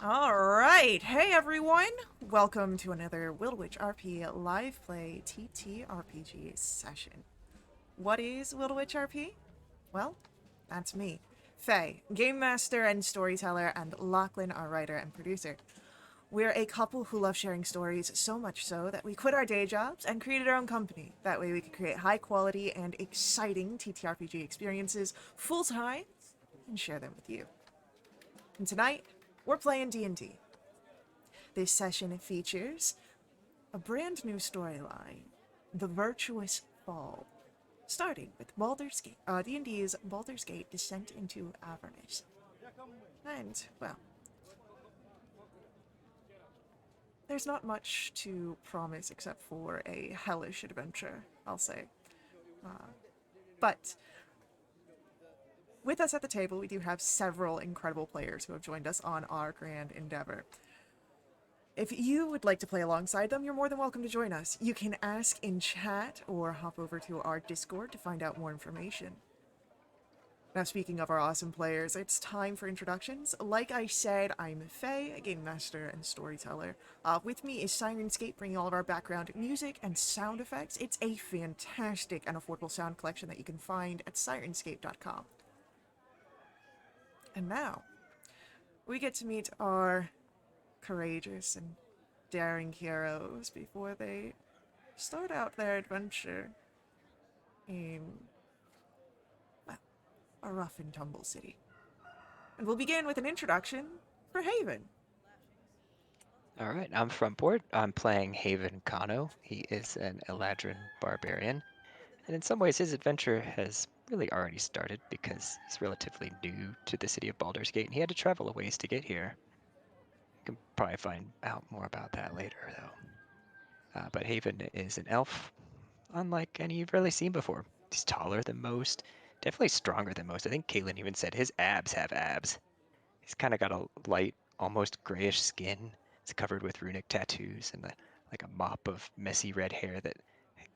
All right. Hey, everyone. Welcome to another Wildewitch RP live play TTRPG session. What is Wildewitch RP? Well, that's me, Faye, game master and storyteller, and Lachlan, our writer and producer. We're a couple who love sharing stories so much so that we quit our day jobs and created our own company. That way we could create high quality and exciting TTRPG experiences full time and share them with you. And tonight, we're playing D&D. This session features a brand new storyline, The Virtuous Fall, starting with Baldur's Gate, D&D's Baldur's Gate Descent into Avernus. And, well, there's not much to promise except for a hellish adventure, I'll say. But with us at the table, we do have several incredible players who have joined us on our grand endeavor. If you would like to play alongside them, you're more than welcome to join us. You can ask in chat or hop over to our Discord to find out more information. Now, speaking of our awesome players, it's time for introductions. Like I said, I'm Faye, a game master and storyteller. With me is Sirenscape, bringing all of our background music and sound effects. It's a fantastic and affordable sound collection that you can find at sirenscape.com. And now, we get to meet our courageous and daring heroes before they start out their adventure in, well, a rough and tumble city. And we'll begin with an introduction for Haven. All right, I'm from board. I'm playing Haven Kano. He is an Eladrin barbarian, and in some ways his adventure has really already started because he's relatively new to the city of Baldur's Gate, and he had to travel a ways to get here. You can probably find out more about that later, though. But Haven is an elf, unlike any you've really seen before. He's taller than most, definitely stronger than most. I think Caitlin even said his abs have abs. He's kind of got a light, almost grayish skin. It's covered with runic tattoos and like a mop of messy red hair that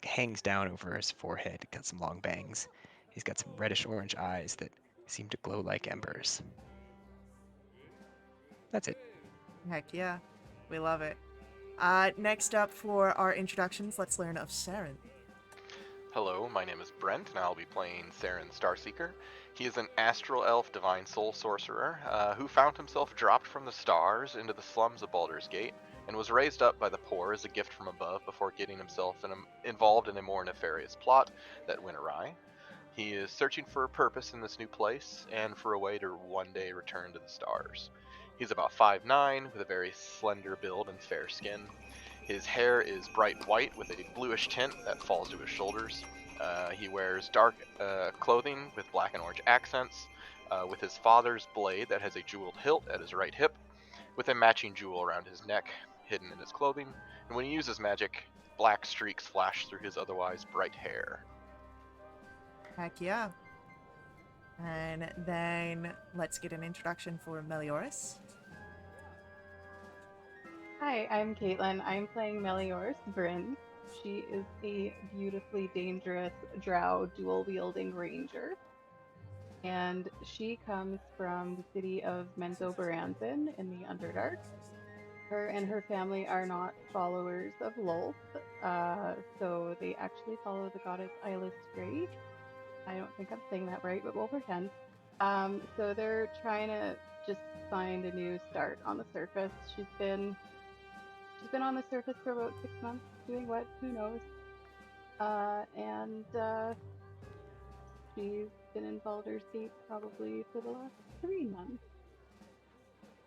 hangs down over his forehead. Got some long bangs. He's got some reddish orange eyes that seem to glow like embers. That's it. Heck yeah, we love it. Next up for our introductions, let's learn of Saren. Hello, my name is Brent, and I'll be playing Saren Starseeker. He is an astral elf divine soul sorcerer who found himself dropped from the stars into the slums of Baldur's Gate and was raised up by the poor as a gift from above before getting himself involved in a more nefarious plot that went awry. He is searching for a purpose in this new place and for a way to one day return to the stars. He's about 5'9", with a very slender build and fair skin. His hair is bright white with a bluish tint that falls to his shoulders. He wears dark clothing with black and orange accents, with his father's blade that has a jeweled hilt at his right hip, with a matching jewel around his neck, hidden in his clothing. And when he uses magic, black streaks flash through his otherwise bright hair. Heck yeah. And then let's get an introduction for Melioras. Hi, I'm Caitlin. I'm playing Melioras Bryn. She is a beautifully dangerous drow dual-wielding ranger. And she comes from the city of Menzoberranzan in the Underdark. Her and her family are not followers of Lolth, so they actually follow the goddess Ilis Grey. I don't think I'm saying that right, but we'll pretend. So they're trying to just find a new start on the surface. She's been on the surface for about 6 months, doing what? Who knows? And she's been in Baldur's Gate probably for the last 3 months.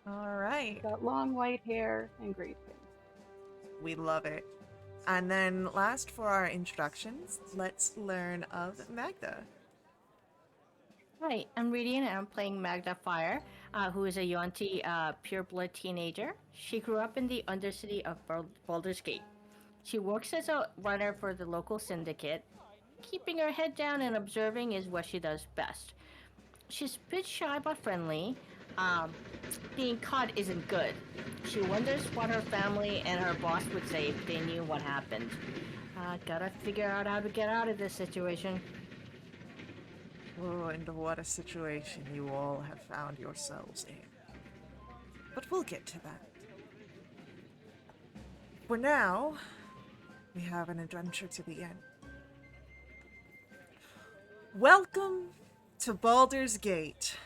All right. Got long white hair and gray skin. We love it. And then last for our introductions, let's learn of Magda. Hi, I'm Radiant and I'm playing Magda Fire, who is a Yuan-Ti pureblood teenager. She grew up in the Undercity of Baldur's Gate. She works as a runner for the local syndicate. Keeping her head down and observing is what she does best. She's a bit shy but friendly. Being caught isn't good. She wonders what her family and her boss would say if they knew what happened. Gotta figure out how to get out of this situation. Oh, and what a situation you all have found yourselves in. But we'll get to that. For now, we have an adventure to begin. Welcome to Baldur's Gate,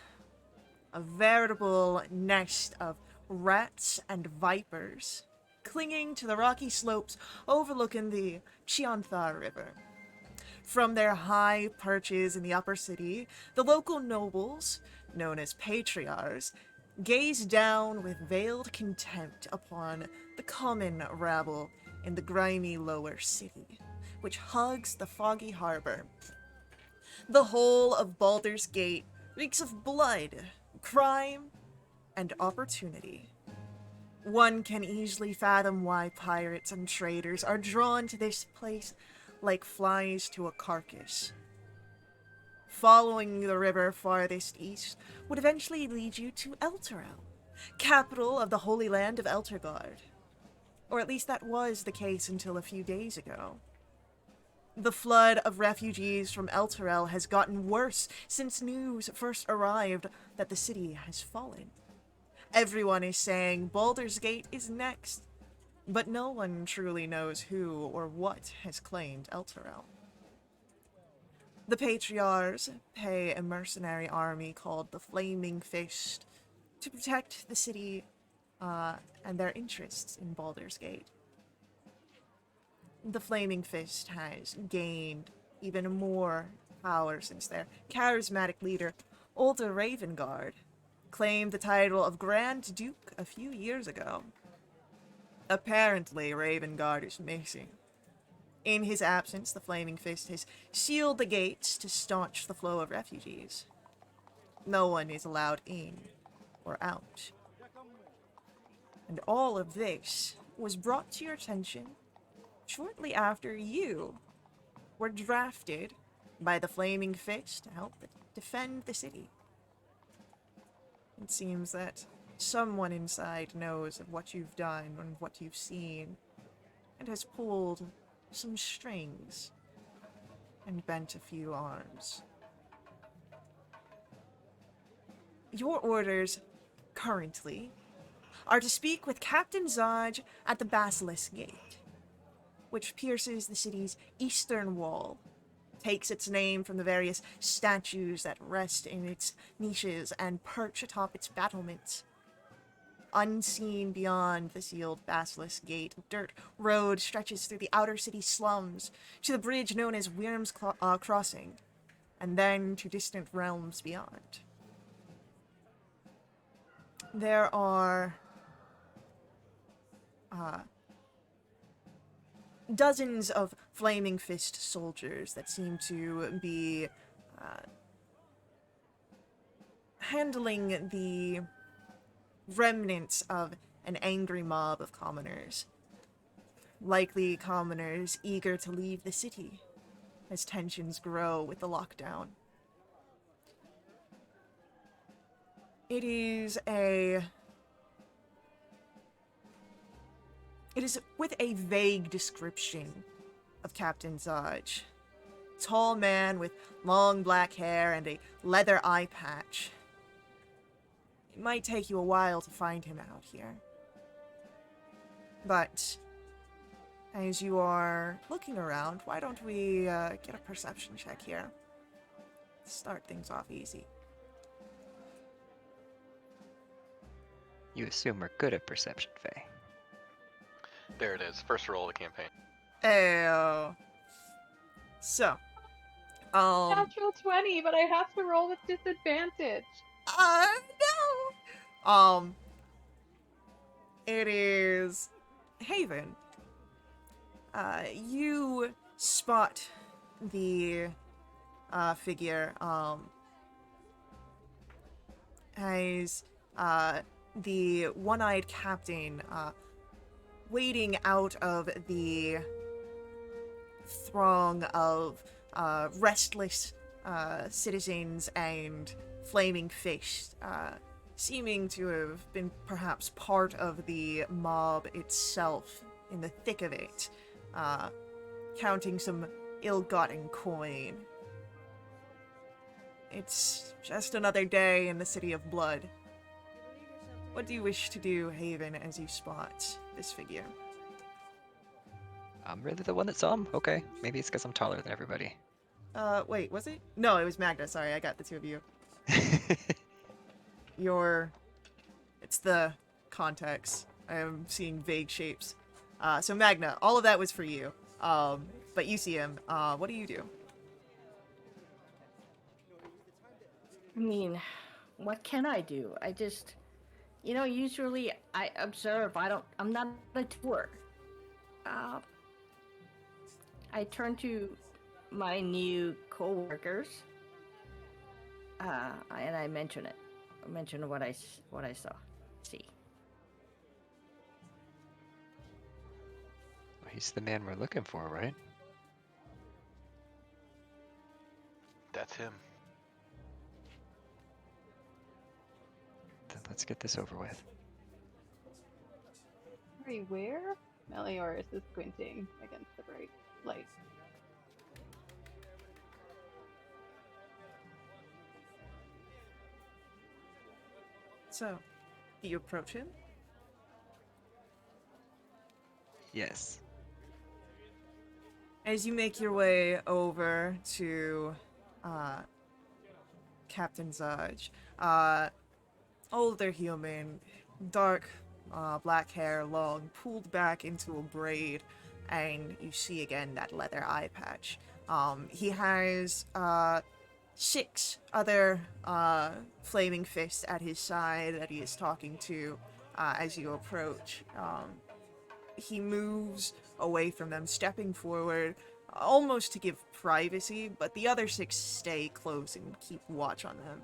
a veritable nest of rats and vipers clinging to the rocky slopes overlooking the Chianthar River. From their high perches in the upper city, the local nobles, known as patriarchs, gaze down with veiled contempt upon the common rabble in the grimy lower city, which hugs the foggy harbor. The whole of Baldur's Gate reeks of blood, crime, and opportunity. One can easily fathom why pirates and traders are drawn to this place like flies to a carcass. Following the river farthest east would eventually lead you to Elturel, capital of the Holy Land of Elturgard. Or at least that was the case until a few days ago. The flood of refugees from Elturel has gotten worse since news first arrived that the city has fallen. Everyone is saying Baldur's Gate is next, but no one truly knows who or what has claimed Elturel. The Patriarchs pay a mercenary army called the Flaming Fist to protect the city and their interests in Baldur's Gate. The Flaming Fist has gained even more power since their charismatic leader, Ulder Ravengard, claimed the title of Grand Duke a few years ago. Apparently, Ravengard is missing. In his absence, the Flaming Fist has sealed the gates to staunch the flow of refugees. No one is allowed in or out. And all of this was brought to your attention shortly after you were drafted by the Flaming Fist to help defend the city. It seems that someone inside knows of what you've done and what you've seen, and has pulled some strings and bent a few arms. Your orders, currently, are to speak with Captain Zaj at the Basilisk Gate, which pierces the city's eastern wall, takes its name from the various statues that rest in its niches and perch atop its battlements. Unseen beyond the sealed Basilisk Gate, a dirt road stretches through the outer city slums to the bridge known as Wyrm's Crossing, and then to distant realms beyond. There are dozens of Flaming Fist soldiers that seem to be handling the remnants of an angry mob of commoners. Likely commoners eager to leave the city as tensions grow with the lockdown. It is with a vague description of Captain Zaj. Tall man with long black hair and a leather eye patch. It might take you a while to find him out here. But as you are looking around, why don't we get a perception check here? Start things off easy. You assume we're good at perception, Faye. There it is. First roll of the campaign. Ew. So, Natural 20, but I have to roll with disadvantage. no! It is Haven. You spot the, figure, as, the one-eyed captain, wading out of the throng of restless citizens and Flaming Fish, seeming to have been perhaps part of the mob itself in the thick of it, counting some ill-gotten coin. It's just another day in the City of Blood. What do you wish to do, Haven, as you spot this figure? I'm really the one that saw him? Okay, maybe it's because I'm taller than everybody. Wait, was it? No, it was Magda. Sorry, I got the two of you. It's the context. I am seeing vague shapes. So Magna, all of that was for you. But you see him. What do you do? I mean, what can I do? I just, usually I observe. I'm not a tour. Uh, I turn to my new co-workers, and I mention it. I mention what I see. He's the man we're looking for, right? That's him. Then let's get this over with. Sorry, where? Melioris is squinting against the bright light. So, do you approach him? Yes. As you make your way over to Captain Zaj, older human, dark black hair, long, pulled back into a braid, and you see again that leather eye patch. He has 6 other flaming fists at his side that he is talking to as you approach. He moves away from them, stepping forward, almost to give privacy, but the other 6 stay close and keep watch on them.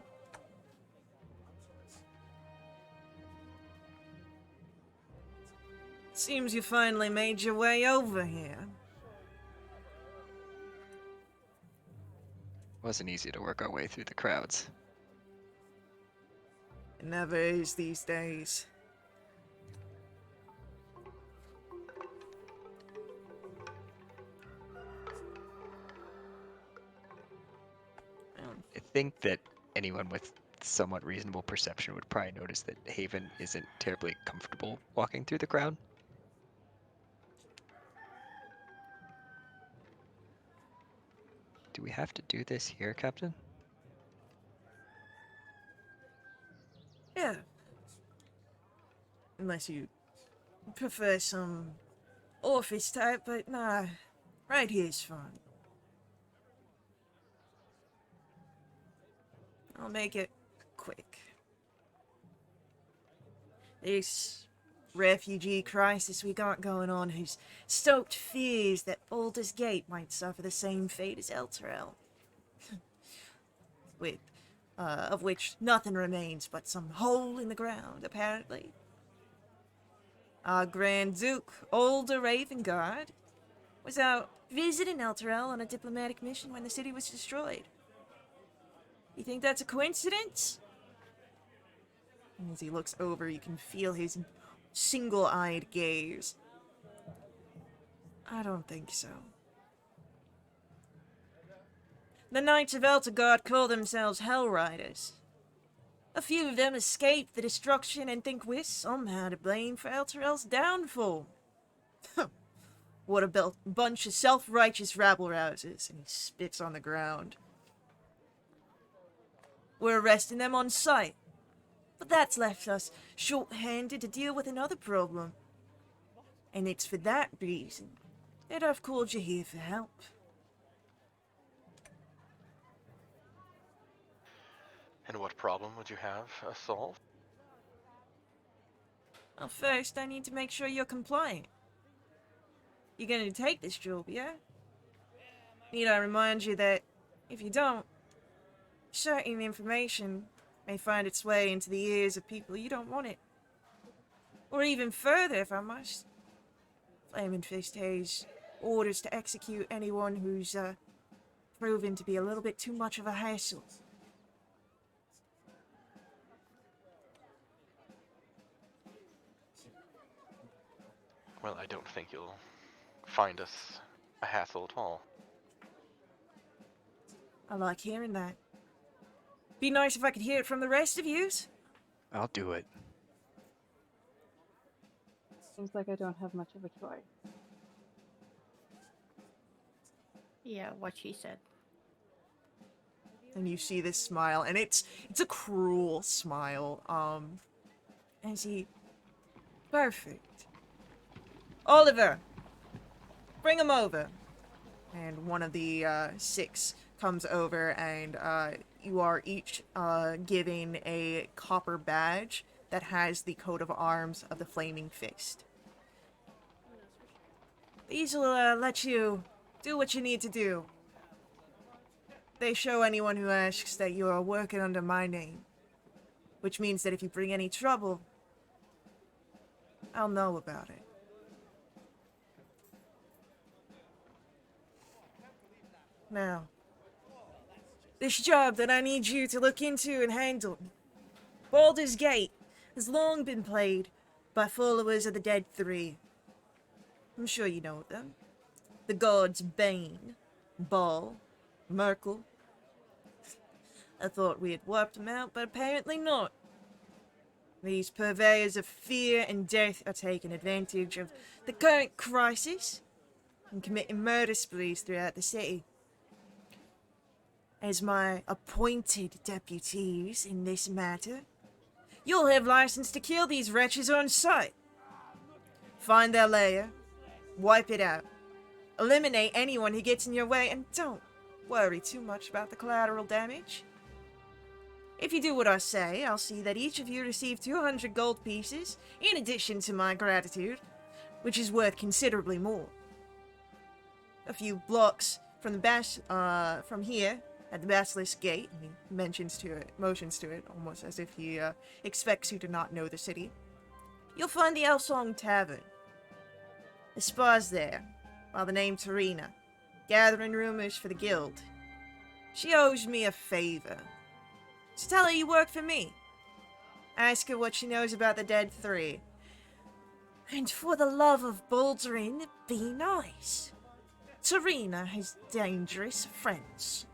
Seems you finally made your way over here. Wasn't easy to work our way through the crowds. It never is these days. I think that anyone with somewhat reasonable perception would probably notice that Haven isn't terribly comfortable walking through the crowd. Do we have to do this here, Captain? Yeah. Unless you prefer some office type, but nah, right here's fun. I'll make it quick. This refugee crisis we got going on has stoked fears that Baldur's Gate might suffer the same fate as Elturel. Of which nothing remains but some hole in the ground, apparently. Our Grand Duke, Older Ravengard, was out visiting Elturel on a diplomatic mission when the city was destroyed. You think that's a coincidence? As he looks over, you can feel his single-eyed gaze. I don't think so. The Knights of Eltergard call themselves Hell Riders. A few of them escaped the destruction and think we're somehow to blame for Elturel's downfall. What a bunch of self-righteous rabble-rousers, and he spits on the ground. We're arresting them on sight, but that's left us short-handed to deal with another problem. And it's for that reason that I've called you here for help. And what problem would you have solved? Well, first, I need to make sure you're compliant. You're going to take this job, yeah? Need I remind you that if you don't, certain information may find its way into the ears of people you don't want it. Or even further, if I must. Flaming Fist has orders to execute anyone who's proven to be a little bit too much of a hassle. Well, I don't think you'll find us a hassle at all. I like hearing that. Be nice if I could hear it from the rest of yous. I'll do it. Seems like I don't have much of a choice. Yeah, what she said. And you see this smile, and it's a cruel smile. And he, perfect. Oliver, bring him over. And one of the 6 comes over, and you are each given a copper badge that has the coat of arms of the Flaming Fist. These will let you do what you need to do. They show anyone who asks that you are working under my name, which means that if you bring any trouble, I'll know about it. Now, this job that I need you to look into and handle, Baldur's Gate, has long been played by followers of the Dead Three. I'm sure you know them. The gods Bane, Baal, Merkel. I thought we had wiped them out, but apparently not. These purveyors of fear and death are taking advantage of the current crisis and committing murder sprees throughout the city. As my appointed deputies in this matter, you'll have license to kill these wretches on sight. Find their lair, wipe it out, eliminate anyone who gets in your way, and don't worry too much about the collateral damage. If you do what I say, I'll see that each of you receive 200 gold pieces, in addition to my gratitude, which is worth considerably more. A few blocks from the from here, at the Basilisk Gate, and he motions to it, almost as if he expects you to not know the city, you'll find the Elsong Tavern. The spa's there, by the name Tarina, gathering rumors for the guild. She owes me a favor. So tell her you work for me. Ask her what she knows about the Dead Three. And for the love of Baldurin, be nice. Tarina has dangerous friends.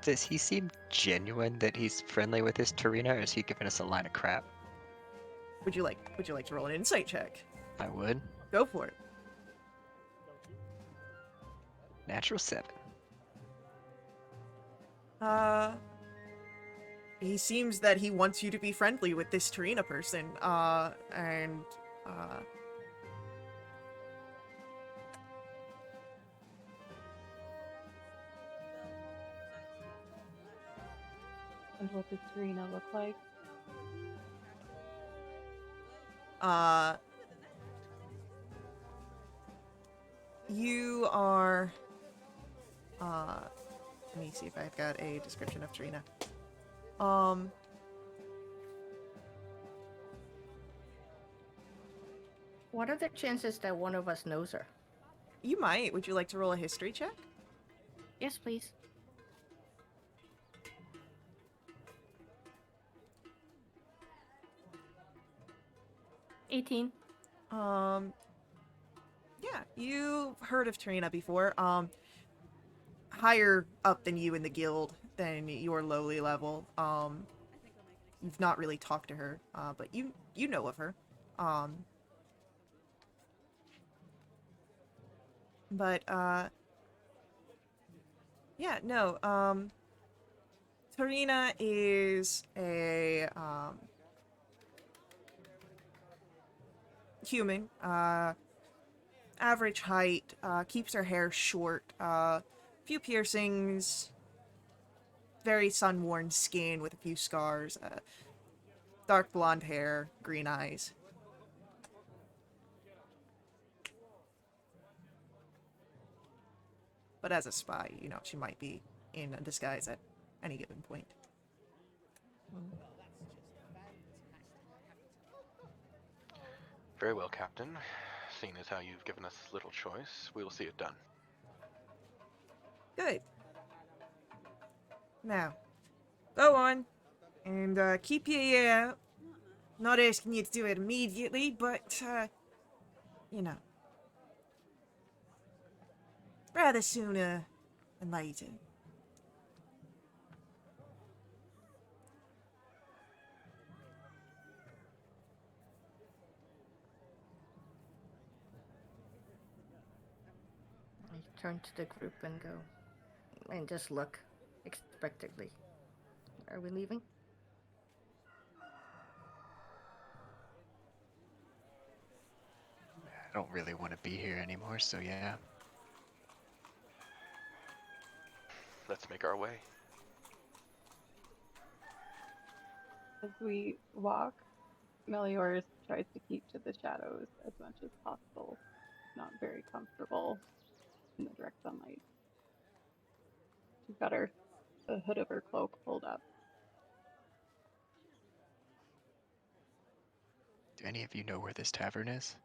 Does he seem genuine that he's friendly with this Tarina, or is he giving us a line of crap? Would you like to roll an insight check? I would. Go for it. Natural 7. He seems that he wants you to be friendly with this Tarina person, and And what does Serena look like? You are, let me see if I've got a description of Tarina. What are the chances that one of us knows her? You might. Would you like to roll a history check? Yes, please. $18. Yeah, you've heard of Tarina before. Higher up than you in the guild, than your lowly level. You've not really talked to her, but you know of her. Yeah, no, Tarina is a, human, average height, keeps her hair short, few piercings, very sun-worn skin with a few scars, dark blonde hair, green eyes. But as a spy, you know, she might be in a disguise at any given point. Very well, Captain. Seeing as how you've given us little choice, we will see it done. Good. Now, go on, and keep your ear out. Not asking you to do it immediately, but, you know, rather sooner than later. turn to the group and go, and just look expectantly. Are we leaving? I don't really want to be here anymore, so yeah. Let's make our way. As we walk, Meliors tries to keep to the shadows as much as possible. Not very comfortable in the direct sunlight. She's got the hood of her cloak pulled up. Do any of you know where this tavern is?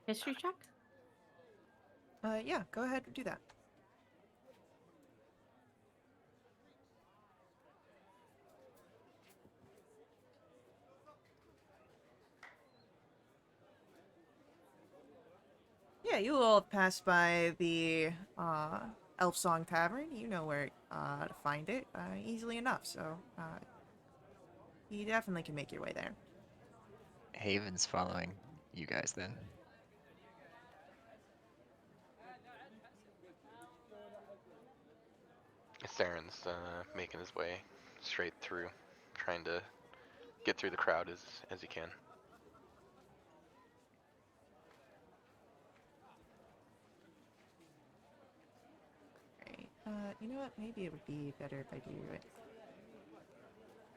History check? Yeah, go ahead and do that. Yeah, you all have passed by the Elf Song Tavern. You know where to find it easily enough, so you definitely can make your way there. Haven's following you guys then. Saren's making his way straight through, trying to get through the crowd as he can. Right. You know what? Maybe it would be better if I do it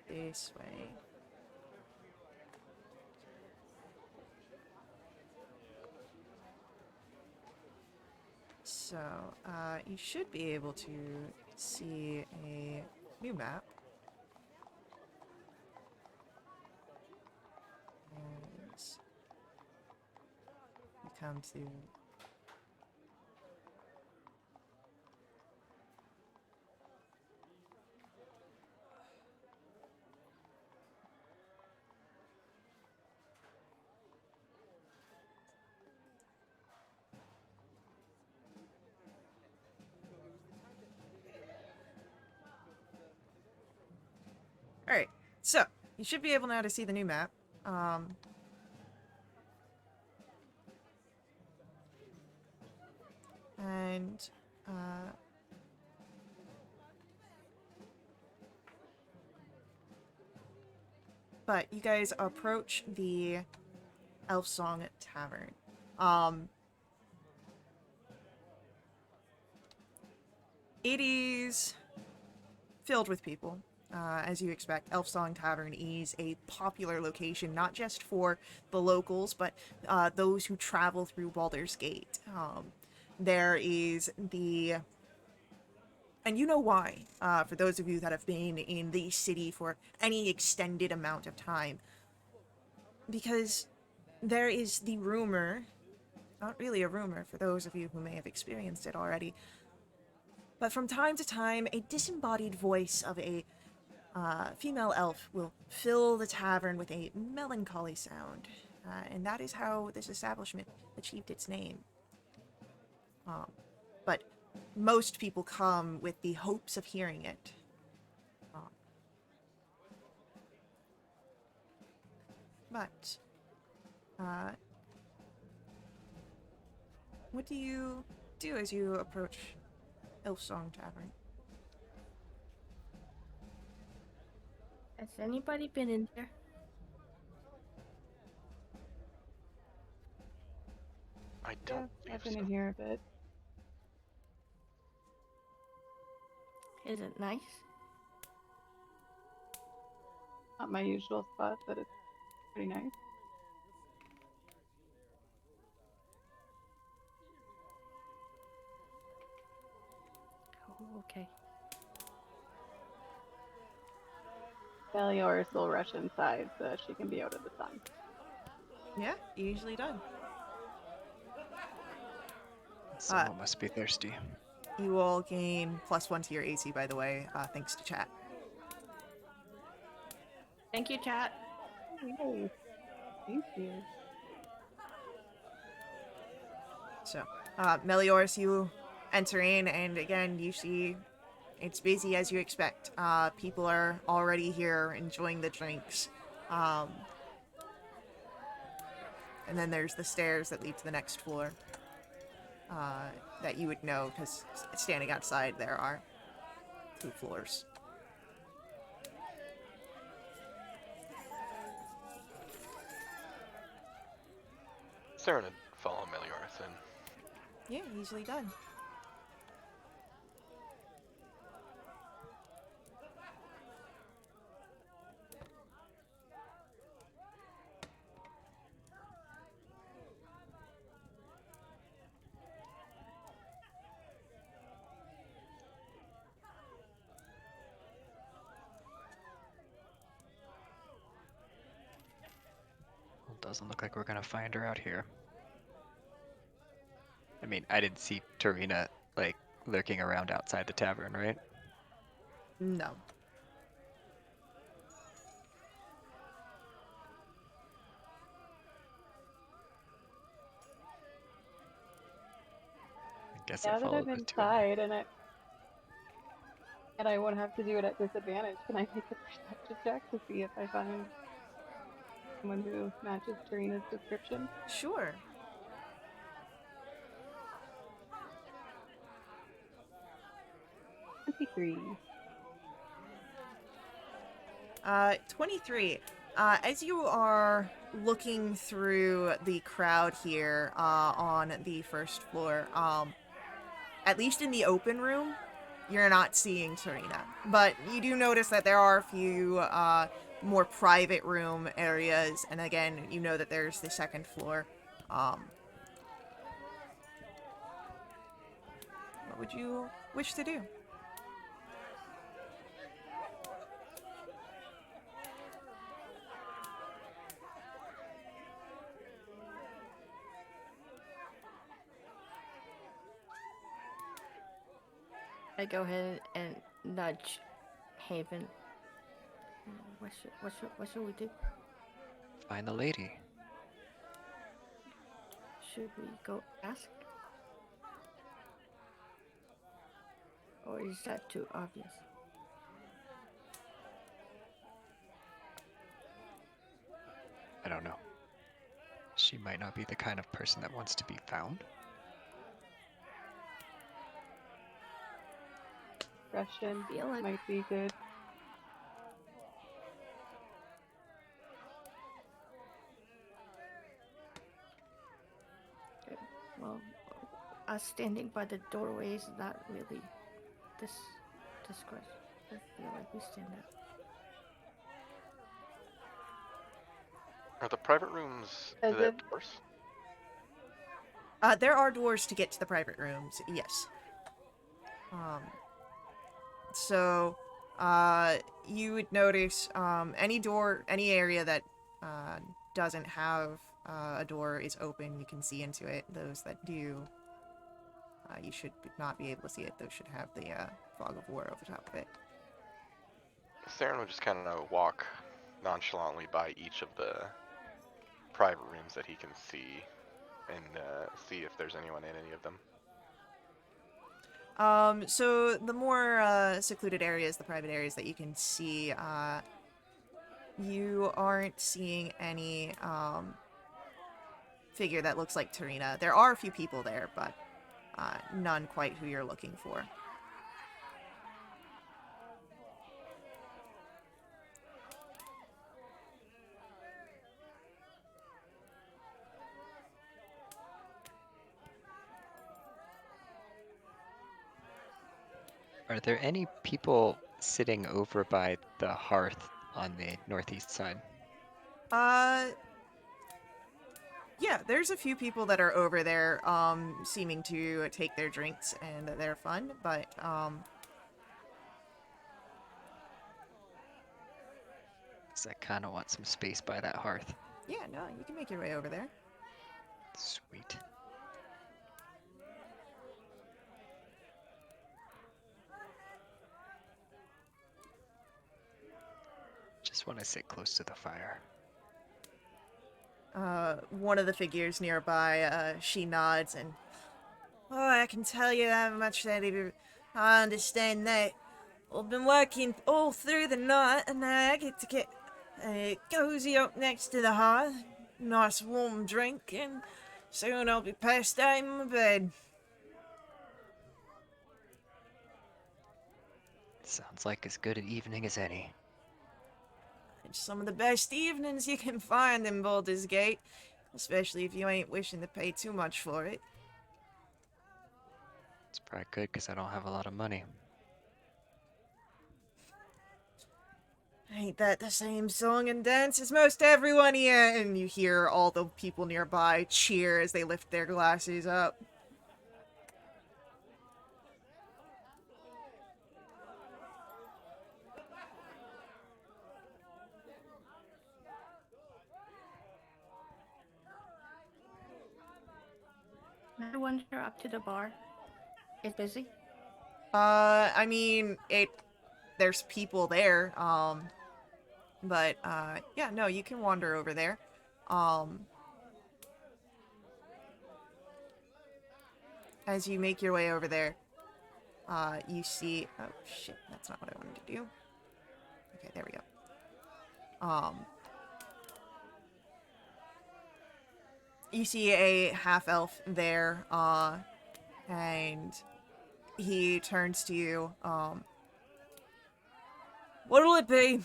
this way. So, you should be able to see a new map. And you come to Alright, so you should be able now to see the new map. And but you guys approach the Elf Song Tavern. It is filled with people. As you expect, Elf Song Tavern is a popular location, not just for the locals, but those who travel through Baldur's Gate. There is the... And you know why, for those of you that have been in the city for any extended amount of time. Because there is the rumor, not really a rumor for those of you who may have experienced it already, but from time to time, a disembodied voice of a female elf will fill the tavern with a melancholy sound, and that is how this establishment achieved its name. But most people come with the hopes of hearing it. But, what do you do as you approach Elf Song Tavern? Has anybody been in there? I Yeah, don't I've believe been in so. here a bit. Is it nice? Not my usual spot, but it's pretty nice. Oh, okay. Meliors will rush inside so that she can be out of the sun. Yeah, easily done. Someone must be thirsty. You will gain +1 to your AC, by the way, thanks to chat. Thank you, chat. Yay. Thank you. So, Meliors, you enter in, and again, you see it's busy as you expect. People are already here enjoying the drinks. And then there's the stairs that lead to the next floor. That you would know, because standing outside there are 2 floors. Saren would follow Meliorth in. Yeah, easily done. Well, doesn't look like we're gonna find her out here. I mean, I didn't see Tarina, like, lurking around outside the tavern, right? No. I guess I Now that followed I'm the two. inside and I won't have to do it at disadvantage, can I make a perception check to see if I find someone who matches Tarina's description? Sure. 23. 23. As you are looking through the crowd here on the first floor, at least in the open room, you're not seeing Serena. But you do notice that there are a few more private room areas, and again, you know that there's the second floor. What would you wish to do? I go ahead and nudge Haven. What should we do? Find the lady. Should we go ask? Or is that too obvious? I don't know. She might not be the kind of person that wants to be found. Question Feel like might be good. well, us standing by the doorway is not really discretion. I feel like we stand up. Are the private rooms As do they have if- doors? There are doors to get to the private rooms, yes. So, you would notice any area that doesn't have a door is open. You can see into it. Those that do, you should not be able to see it. Those should have the fog of war over top of it. Saren would just kind of walk nonchalantly by each of the private rooms that he can see and see if there's anyone in any of them. So the more secluded areas, the private areas that you can see, you aren't seeing any figure that looks like Tarina. There are a few people there, but none quite who you're looking for. Are there any people sitting over by the hearth on the northeast side? Yeah, there's a few people that are over there, seeming to take their drinks and they're fun, but, 'Cause I kind of want some space by that hearth. yeah, no, you can make your way over there. Sweet. Just want to sit close to the fire. One of the figures nearby, she nods and, oh, I can tell you that much that I understand that. I've been working all through the night and I get to get cozy up next to the hearth. nice warm drink, and soon I'll be past time in my bed. Sounds like as good an evening as any. It's some of the best evenings you can find in Baldur's Gate, especially if you ain't wishing to pay too much for it. It's probably good because I don't have a lot of money. Ain't that the same song and dance as most everyone here? And you hear all the people nearby cheer as they lift their glasses up. I wander up to the bar. It's busy. I mean, there's people there, but, yeah, no, you can wander over there. As you make your way over there, you see, oh shit, that's not what I wanted to do. Okay, there we go. You see a half-elf there, and he turns to you, what'll it be?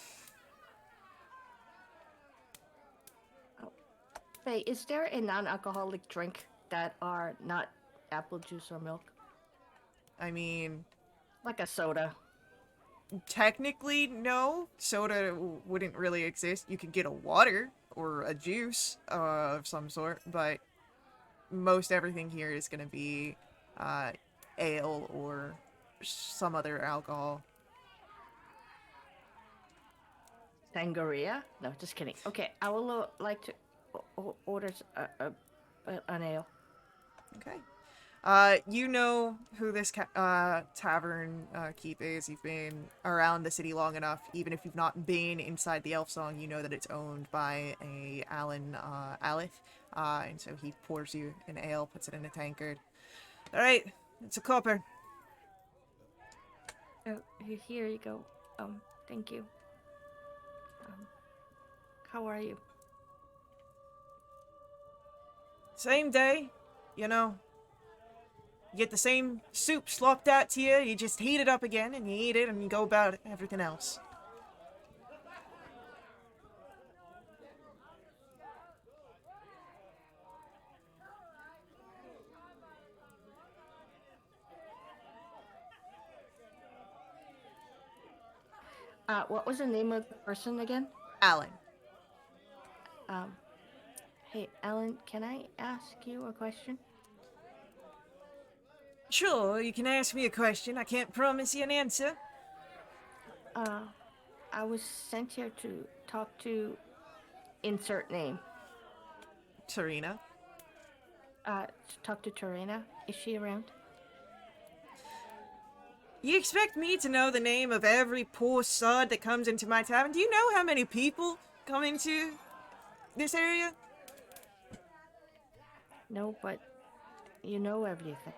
Hey, is there a non-alcoholic drink that are not apple juice or milk? I mean, Like a soda. technically, no. Soda wouldn't really exist. You could get a water or a juice of some sort, but most everything here is going to be ale or some other alcohol. Sangria? No, just kidding. Okay, I will like to order an ale. Okay. You know who this tavern keep is. You've been around the city long enough. Even if you've not been inside the Elf Song, you know that it's owned by a Alan Alith. And so he pours you an ale, puts it in a tankard. All right, it's a copper. Oh, here you go. Thank you. How are you? Same day, you know. You get the same soup slopped out to you, you just heat it up again, and you eat it, and you go about everything else. What was the name of the person again? Alan. Hey, Alan, can I ask you a question? Sure, you can ask me a question. I can't promise you an answer. I was sent here to talk to insert name. Tarina. To talk to Tarina. Is she around? You expect me to know the name of every poor sod that comes into my tavern? Do you know how many people come into this area? No, but you know everything.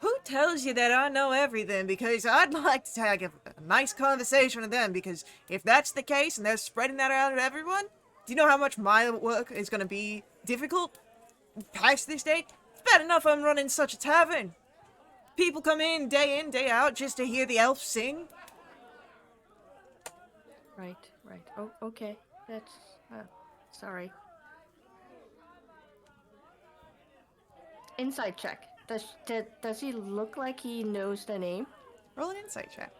Who tells you that I know everything? Because I'd like to have a nice conversation with them, because if that's the case and they're spreading that out to everyone, do you know how much my work is going to be difficult past this date? It's bad enough I'm running such a tavern. People come in, day out, just to hear the elves sing. Right. Oh, okay. That's, sorry. Insight check. Does he look like he knows the name? Roll an insight check.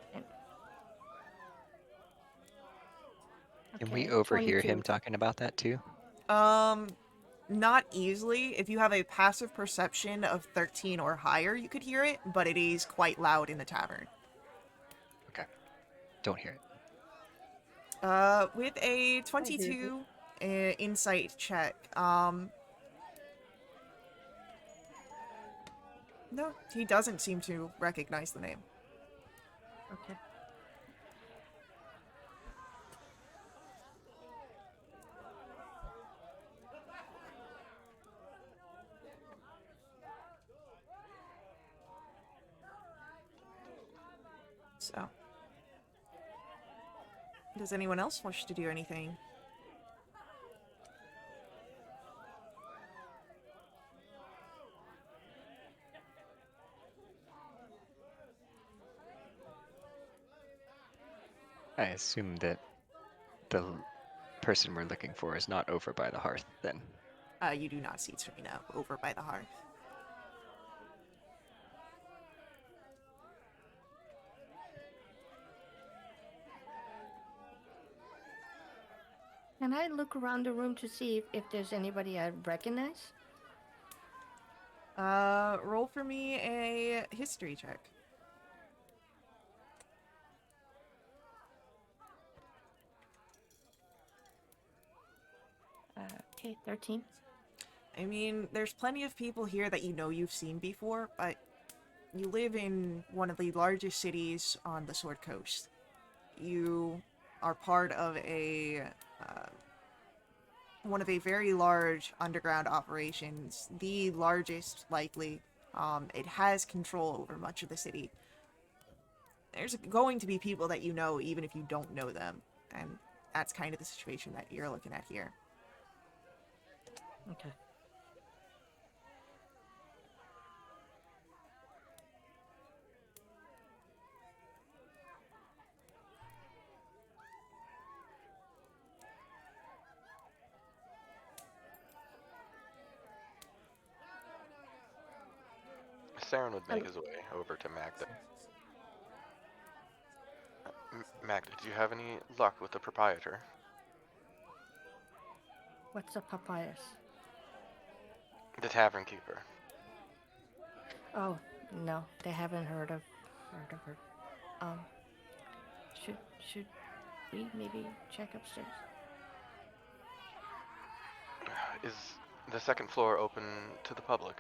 Can we Okay, overhear 22. him talking about that too? Not easily. If you have a passive perception of 13 or higher, you could hear it, but it is quite loud in the tavern. Okay. Don't hear it. With a 22 insight check, no, he doesn't seem to recognize the name. Okay. So, does anyone else wish to do anything? I assume that the person we're looking for is not over by the hearth, then. You do not see Serena over by the hearth. Can I look around the room to see if there's anybody I recognize? Roll for me a history check. Okay, 13. I mean, there's plenty of people here that you know you've seen before, but you live in one of the largest cities on the Sword Coast. You are part of one of a very large underground operations, the largest likely. It has control over much of the city. There's going to be people that you know even if you don't know them, and that's kind of the situation that you're looking at here. Okay. Saren would make his way over to Magda. Magda, do you have any luck with the proprietor? What's a papyrus? The tavern keeper. Oh, no, they haven't heard of her. Um, should we maybe check upstairs? Is the second floor open to the public?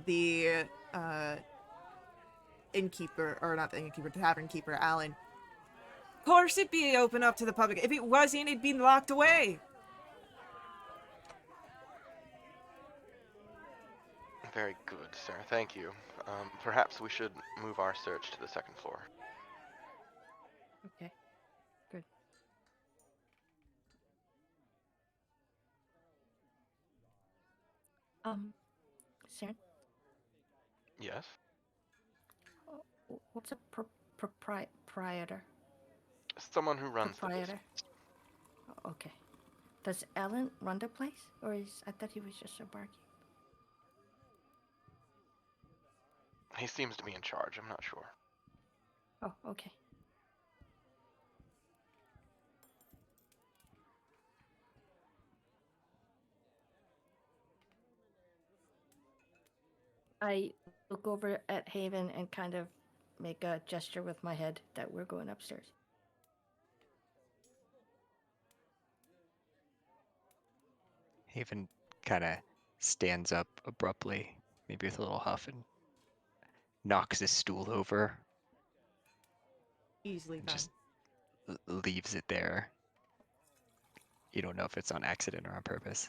The innkeeper, or not the innkeeper, the tavern keeper, Alan. Of course it'd be open up to the public. If it wasn't, it'd be locked away. Very good, sir. Thank you. Perhaps we should move our search to the second floor. Okay, good. Saren, Yes? what's a proprietor? Someone who runs the Proprietor. business. Okay. Does Alan run the place, or I thought he was just a barkeep? He seems to be in charge, I'm not sure. Oh, okay. I look over at Haven and kind of make a gesture with my head that we're going upstairs. Haven kind of stands up abruptly, maybe with a little huff, and knocks his stool over Easily and done. just leaves it there. You don't know if it's on accident or on purpose.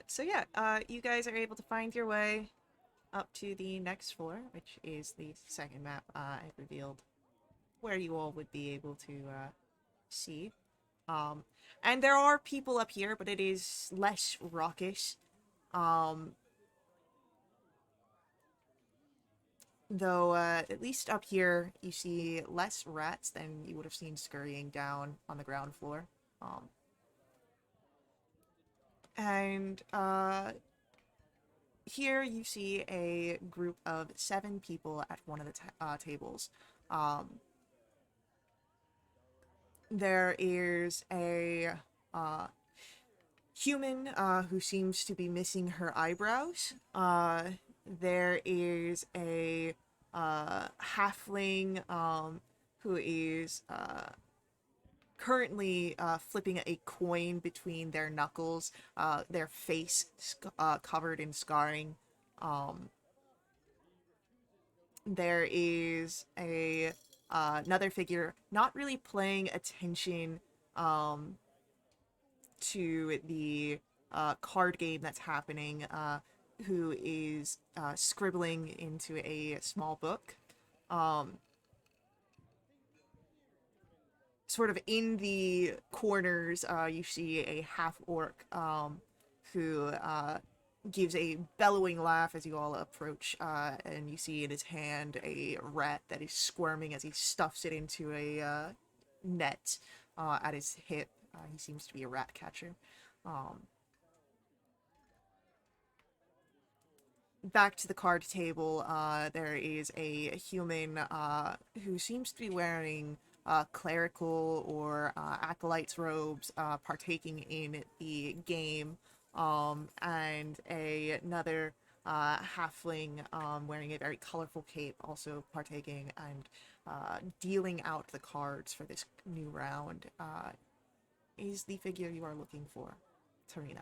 So yeah, you guys are able to find your way up to the next floor, which is the second map I revealed, where you all would be able to see. And there are people up here, but it is less raucous. Though, at least up here, you see less rats than you would have seen scurrying down on the ground floor. And here you see a group of 7 people at one of the tables. There is a human who seems to be missing her eyebrows. There is a halfling who is currently flipping a coin between their knuckles, their face covered in scarring. There is another figure not really paying attention to the card game that's happening, who is scribbling into a small book. Sort of in the corners, you see a half-orc who gives a bellowing laugh as you all approach, and you see in his hand a rat that is squirming as he stuffs it into a net at his hip. He seems to be a rat catcher. Back to the card table, there is a human who seems to be wearing clerical or acolyte's robes, partaking in the game, and another halfling wearing a very colorful cape, also partaking and dealing out the cards for this new round, is the figure you are looking for, Tarina.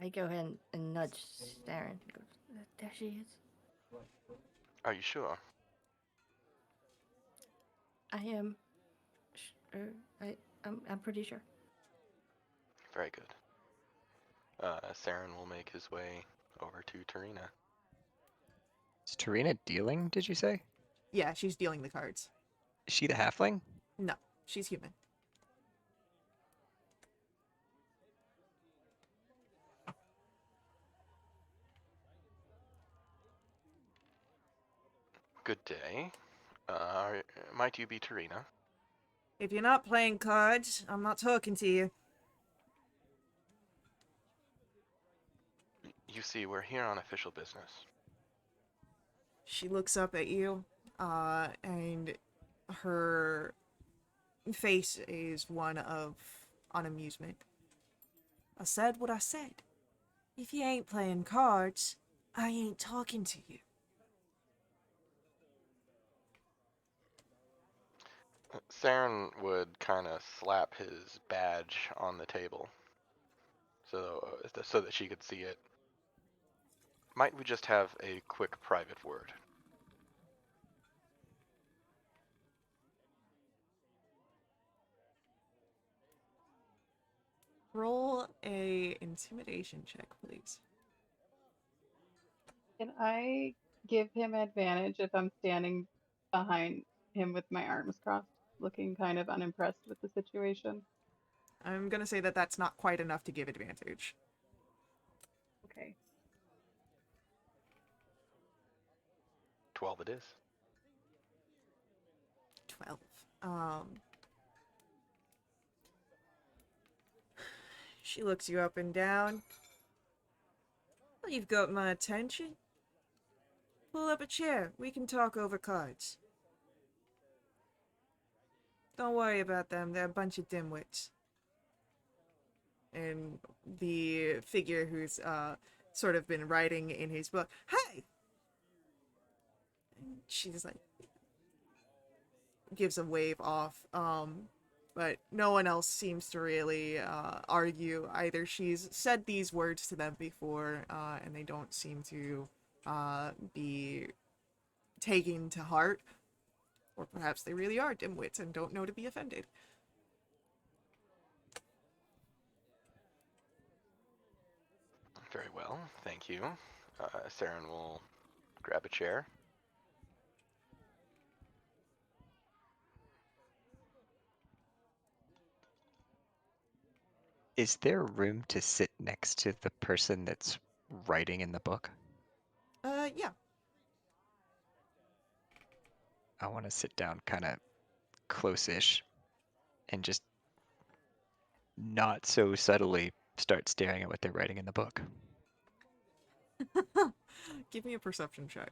I go ahead and nudge Saren. There she is. Are you sure? I am. I'm pretty sure. Very good. Saren will make his way over to Tarina. Is Tarina dealing, did you say? Yeah, she's dealing the cards. Is she the halfling? No, she's human. Good day. Might you be Tarina? If you're not playing cards, I'm not talking to you. You see, we're here on official business. She looks up at you, and her face is one of unamusement. I said what I said. If you ain't playing cards, I ain't talking to you. Saren would kind of slap his badge on the table so that she could see it. Might we just have a quick private word? Roll a intimidation check, please. Can I give him advantage if I'm standing behind him with my arms crossed, looking kind of unimpressed with the situation? I'm gonna say that that's not quite enough to give advantage. Okay. 12 it is. 12. She looks you up and down. Well, you've got my attention. Pull up a chair. We can talk over cards. Don't worry about them. They're a bunch of dimwits. And the figure who's sort of been writing in his book, hey! And she's like, gives a wave off. But no one else seems to really argue. Either she's said these words to them before, and they don't seem to be taken to heart, or perhaps they really are dimwits and don't know to be offended. Very well, thank you. Saren will grab a chair. Is there room to sit next to the person that's writing in the book? Yeah. I want to sit down kind of close-ish and just not so subtly start staring at what they're writing in the book. Give me a perception check.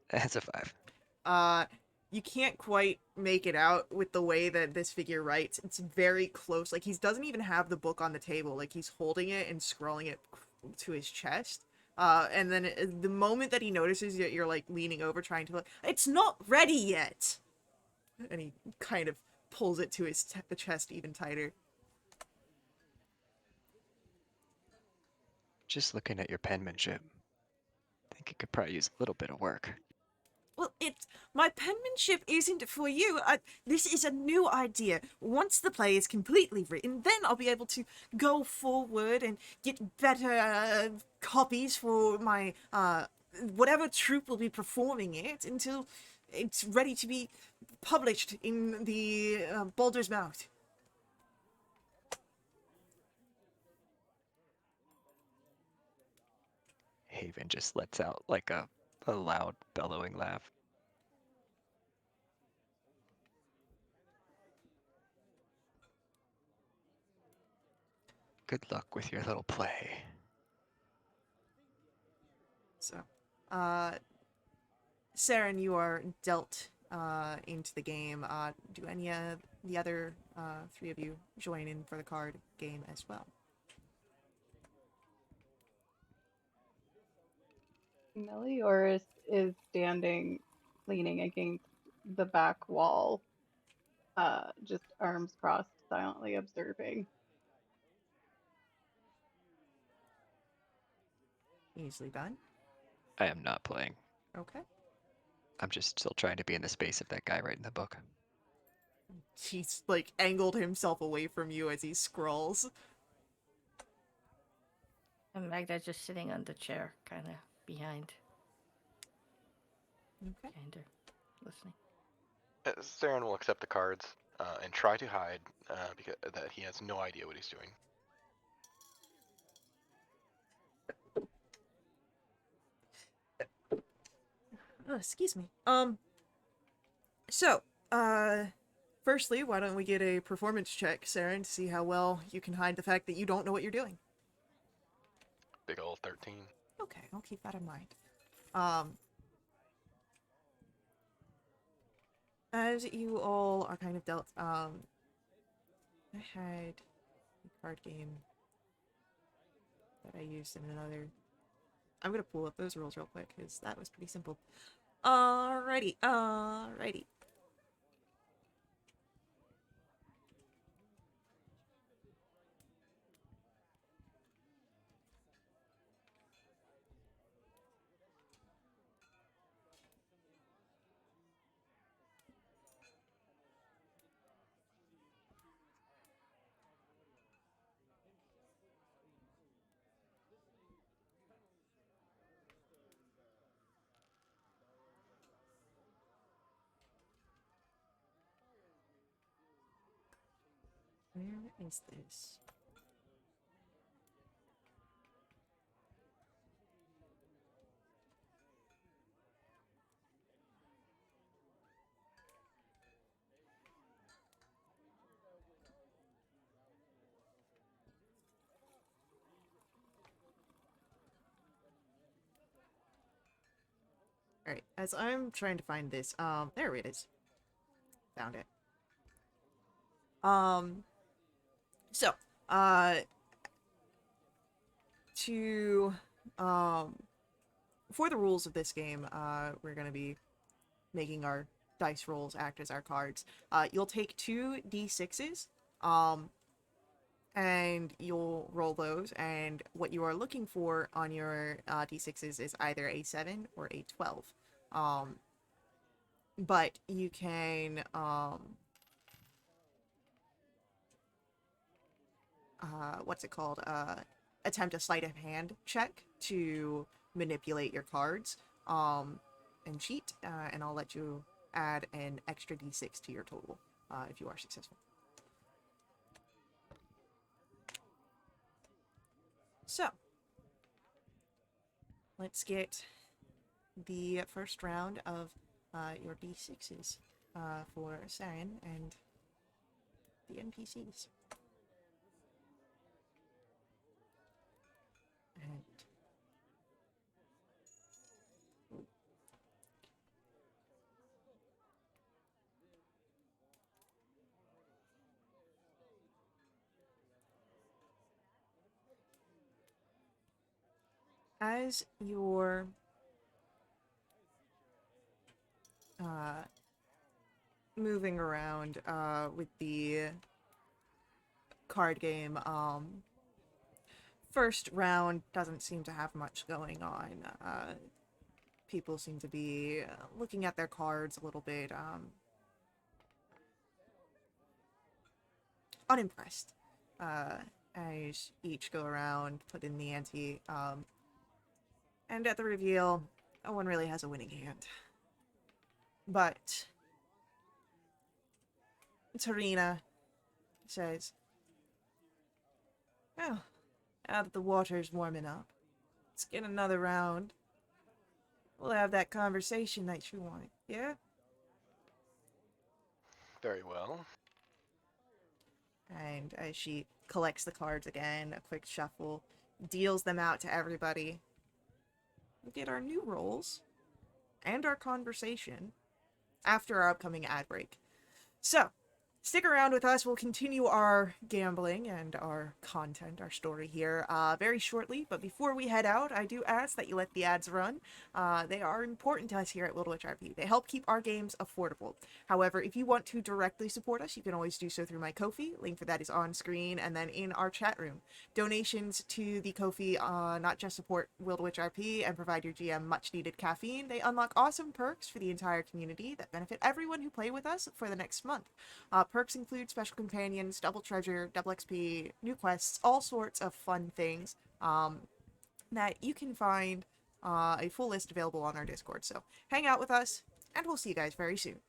That's a 5. You can't quite make it out with the way that this figure writes. It's very close. Like, he doesn't even have the book on the table. Like, he's holding it and scrolling it to his chest. And then the moment that he notices that you're, like, leaning over trying to, like, it's not ready yet! And he kind of pulls it to his the chest even tighter. Just looking at your penmanship, I think it could probably use a little bit of work. Well, my penmanship isn't for you. This is a new idea. Once the play is completely written, then I'll be able to go forward and get better copies for my whatever troupe will be performing it. Until it's ready to be published in the Baldur's Mouth. Haven just lets out like a loud bellowing laugh. Good luck with your little play. So, Saren, you are dealt into the game. Do any of the other three of you join in for the card game as well? Melioris is standing, leaning against the back wall, just arms crossed, silently observing. Easily done. I am not playing. Okay. I'm just still trying to be in the space of that guy writing the book. He's like angled himself away from you as he scrolls. And Magda's just sitting on the chair, kind of behind, Okay. behind her, listening. Saren will accept the cards and try to hide because that he has no idea what he's doing. Excuse me. So, firstly, why don't we get a performance check, Saren, to see how well you can hide the fact that you don't know what you're doing. Big ol' 13. Okay, I'll keep that in mind. As you all are kind of dealt, I had a card game that I used in another. I'm gonna pull up those rules real quick, because that was pretty simple. Alrighty. Where is this? Alright, as I'm trying to find this, there it is. Found it. So, to, for the rules of this game, we're gonna be making our dice rolls act as our cards. You'll take 2d6s, and you'll roll those, and what you are looking for on your d6s is either a 7 or a 12. But you can, what's it called? Attempt a sleight of hand check to manipulate your cards, and cheat, and I'll let you add an extra d6 to your total, if you are successful. So, let's get the first round of your d6s for Saren and the NPCs. And as you're moving around with the card game, first round doesn't seem to have much going on. People seem to be looking at their cards a little bit unimpressed as each go around, put in the ante, and at the reveal, no one really has a winning hand. But Tarina says, well, now that the water's warming up, let's get another round. We'll have that conversation that you want, yeah? Very well. And as she collects the cards again, a quick shuffle, deals them out to everybody, we'll get our new rolls and our conversation after our upcoming ad break. So, stick around with us. We'll continue our gambling and our content, our story here very shortly. But before we head out, I do ask that you let the ads run. They are important to us here at Wildewitch RP. They help keep our games affordable. However, if you want to directly support us, you can always do so through my Ko-fi. Link for that is on screen and then in our chat room. Donations to the Ko-fi not just support Wildewitch RP and provide your GM much needed caffeine, they unlock awesome perks for the entire community that benefit everyone who play with us for the next month. Perks include special companions, double treasure, double XP, new quests, all sorts of fun things that you can find a full list available on our Discord. So hang out with us, and we'll see you guys very soon.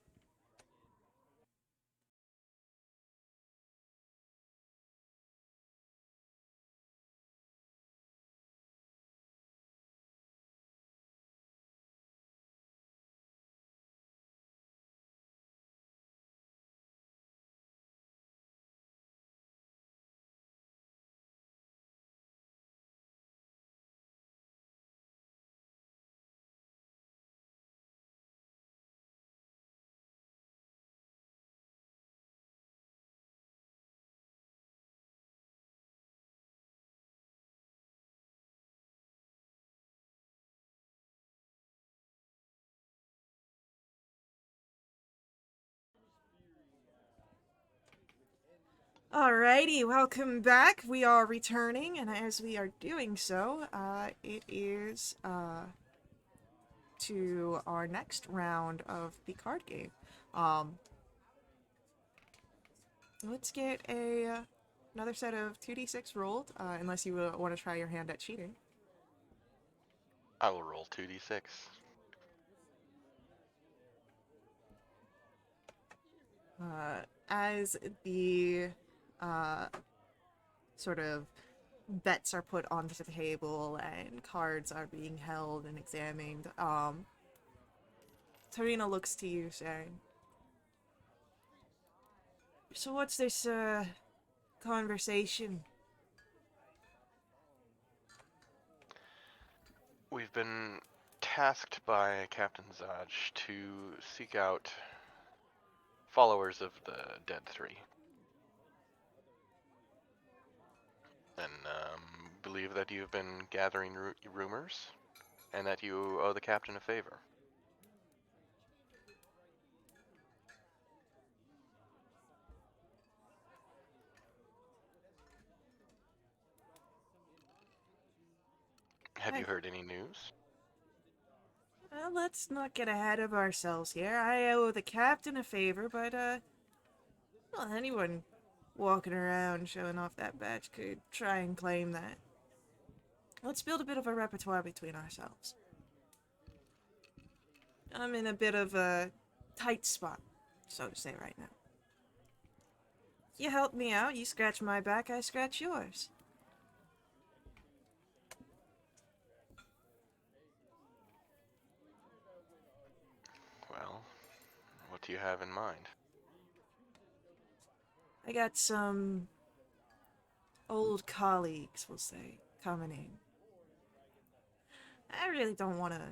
Alrighty, welcome back. We are returning, and as we are doing so, it is to our next round of the card game. Let's get another set of 2d6 rolled, unless you want to try your hand at cheating. I will roll 2d6. As the sort of bets are put onto the table and cards are being held and examined, Tarina looks to you saying, so what's this conversation? We've been tasked by Captain Zaj to seek out followers of the Dead Three. And believe that you've been gathering rumors, and that you owe the captain a favor. Have you heard any news? Let's not get ahead of ourselves here. I owe the captain a favor, but, well, anyone walking around showing off that badge could try and claim that. Let's build a bit of a repertoire between ourselves. I'm in a bit of a tight spot, so to say, right now. You help me out, you scratch my back, I scratch yours. Well, what do you have in mind? I got some old colleagues, we'll say, coming in. I really don't want to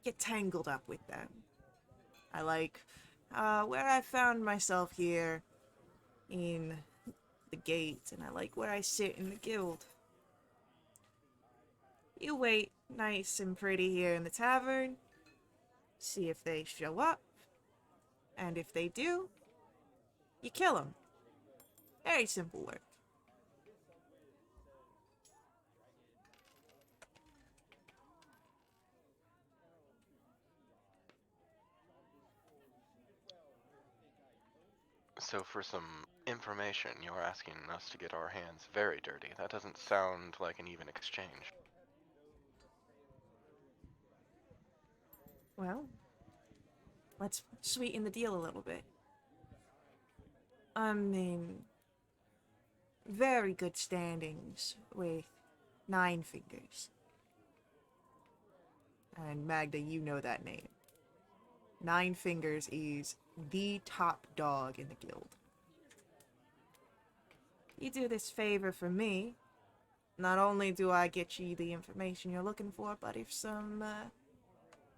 get tangled up with them. I like where I found myself here in the gate, and I like where I sit in the guild. You wait nice and pretty here in the tavern, see if they show up, and if they do, you kill them. Very simple work. So for some information, you're asking us to get our hands very dirty. That doesn't sound like an even exchange. Well, let's sweeten the deal a little bit. I'm in very good standings with Nine Fingers. And Magda, you know that name. Nine Fingers is the top dog in the guild. You do this favor for me, not only do I get you the information you're looking for, but if some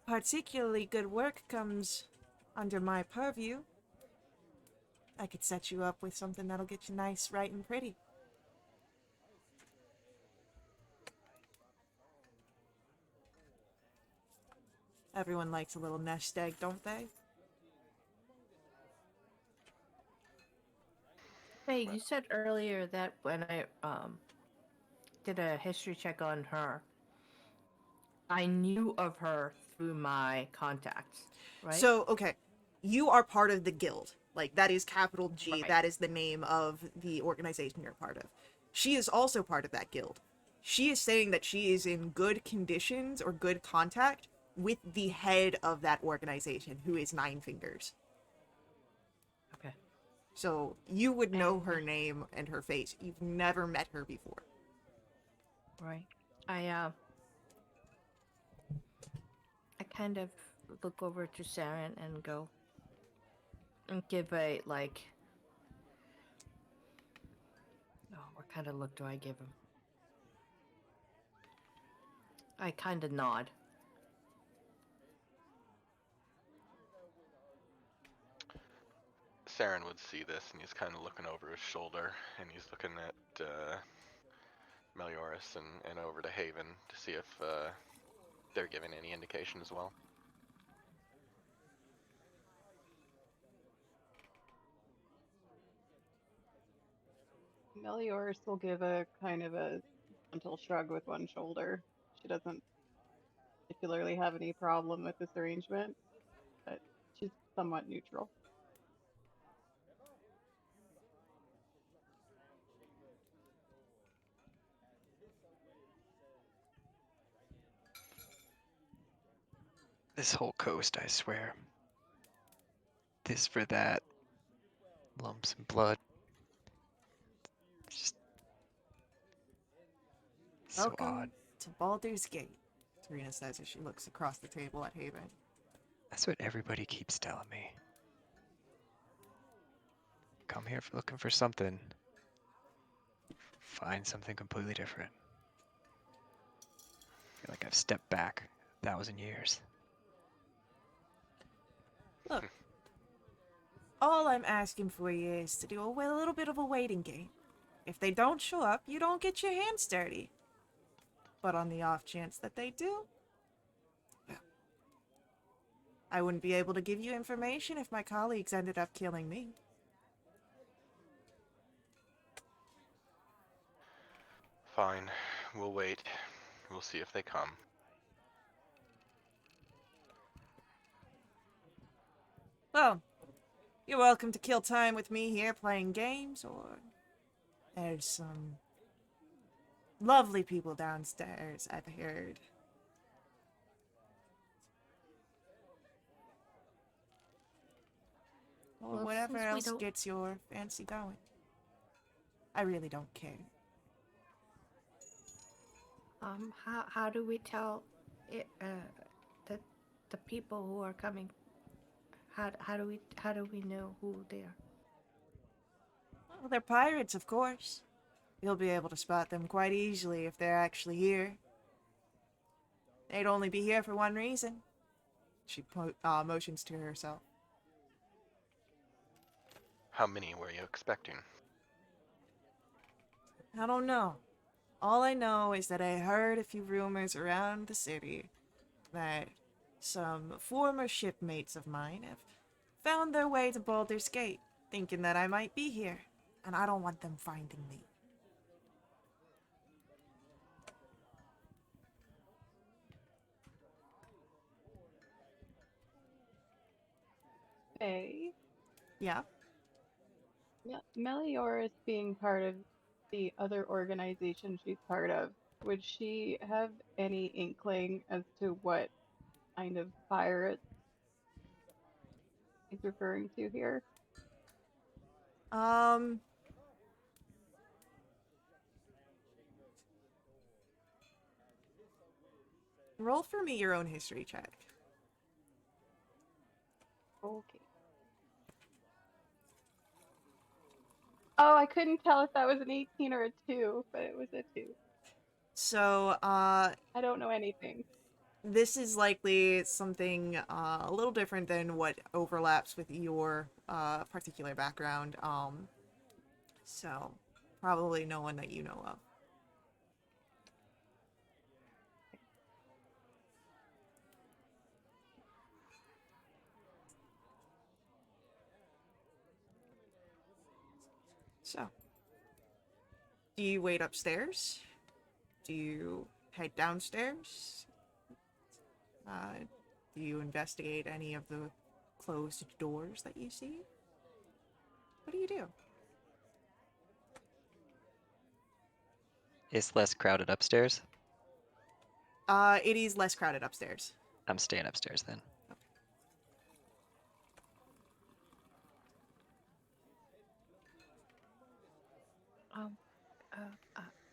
particularly good work comes under my purview, I could set you up with something that'll get you nice, right, and pretty. Everyone likes a little nest egg, don't they? Hey, you said earlier that when I did a history check on her, I knew of her through my contacts, right? So, okay, you are part of the guild. Like, that is capital G. Right. That is the name of the organization you're part of. She is also part of that guild. She is saying that she is in good conditions or good contact with the head of that organization, who is Nine Fingers. Okay. So, you would know her name and her face. You've never met her before. Right. I kind of look over to Saren and go and give a like. Oh, what kind of look do I give him? I kind of nod. Saren would see this, and he's kind of looking over his shoulder, and he's looking at Melioras and over to Haven to see if they're giving any indication as well. Melioras will give a kind of a gentle shrug with one shoulder. She doesn't particularly have any problem with this arrangement, but she's somewhat neutral. This whole coast, I swear. This for that. Lumps and blood. It's just so Welcome odd. to Baldur's Gate, Serena says as she looks across the table at Haven. That's what everybody keeps telling me. Come here for looking for something. Find something completely different. I feel like I've stepped back 1,000 years. Look, all I'm asking for you is to do a little bit of a waiting game. If they don't show up, you don't get your hands dirty. But on the off chance that they do, I wouldn't be able to give you information if my colleagues ended up killing me. Fine, we'll wait. We'll see if they come. Well, you're welcome to kill time with me here playing games, or there's some lovely people downstairs, I've heard. Or Well, whatever since we else don't- gets your fancy going. I really don't care. How do we tell it, the people who are coming? How do we know who they are? Well, they're pirates, of course. You'll be able to spot them quite easily if they're actually here. They'd only be here for one reason. She motions to herself. How many were you expecting? I don't know. All I know is that I heard a few rumors around the city that some former shipmates of mine have found their way to Baldur's Gate, thinking that I might be here, and I don't want them finding me. Hey, Yeah? Melioras being part of the other organization she's part of, would she have any inkling as to what kind of pirates he's referring to here? Roll for me your own history check. Okay. Oh, I couldn't tell if that was an 18 or a 2, but it was a 2. So, I don't know anything. this is likely something a little different than what overlaps with your particular background. So probably no one that you know of. So, do you wait upstairs? Do you head downstairs? Do you investigate any of the closed doors that you see? What do you do? It's less crowded upstairs. It is less crowded upstairs. I'm staying upstairs then. Um,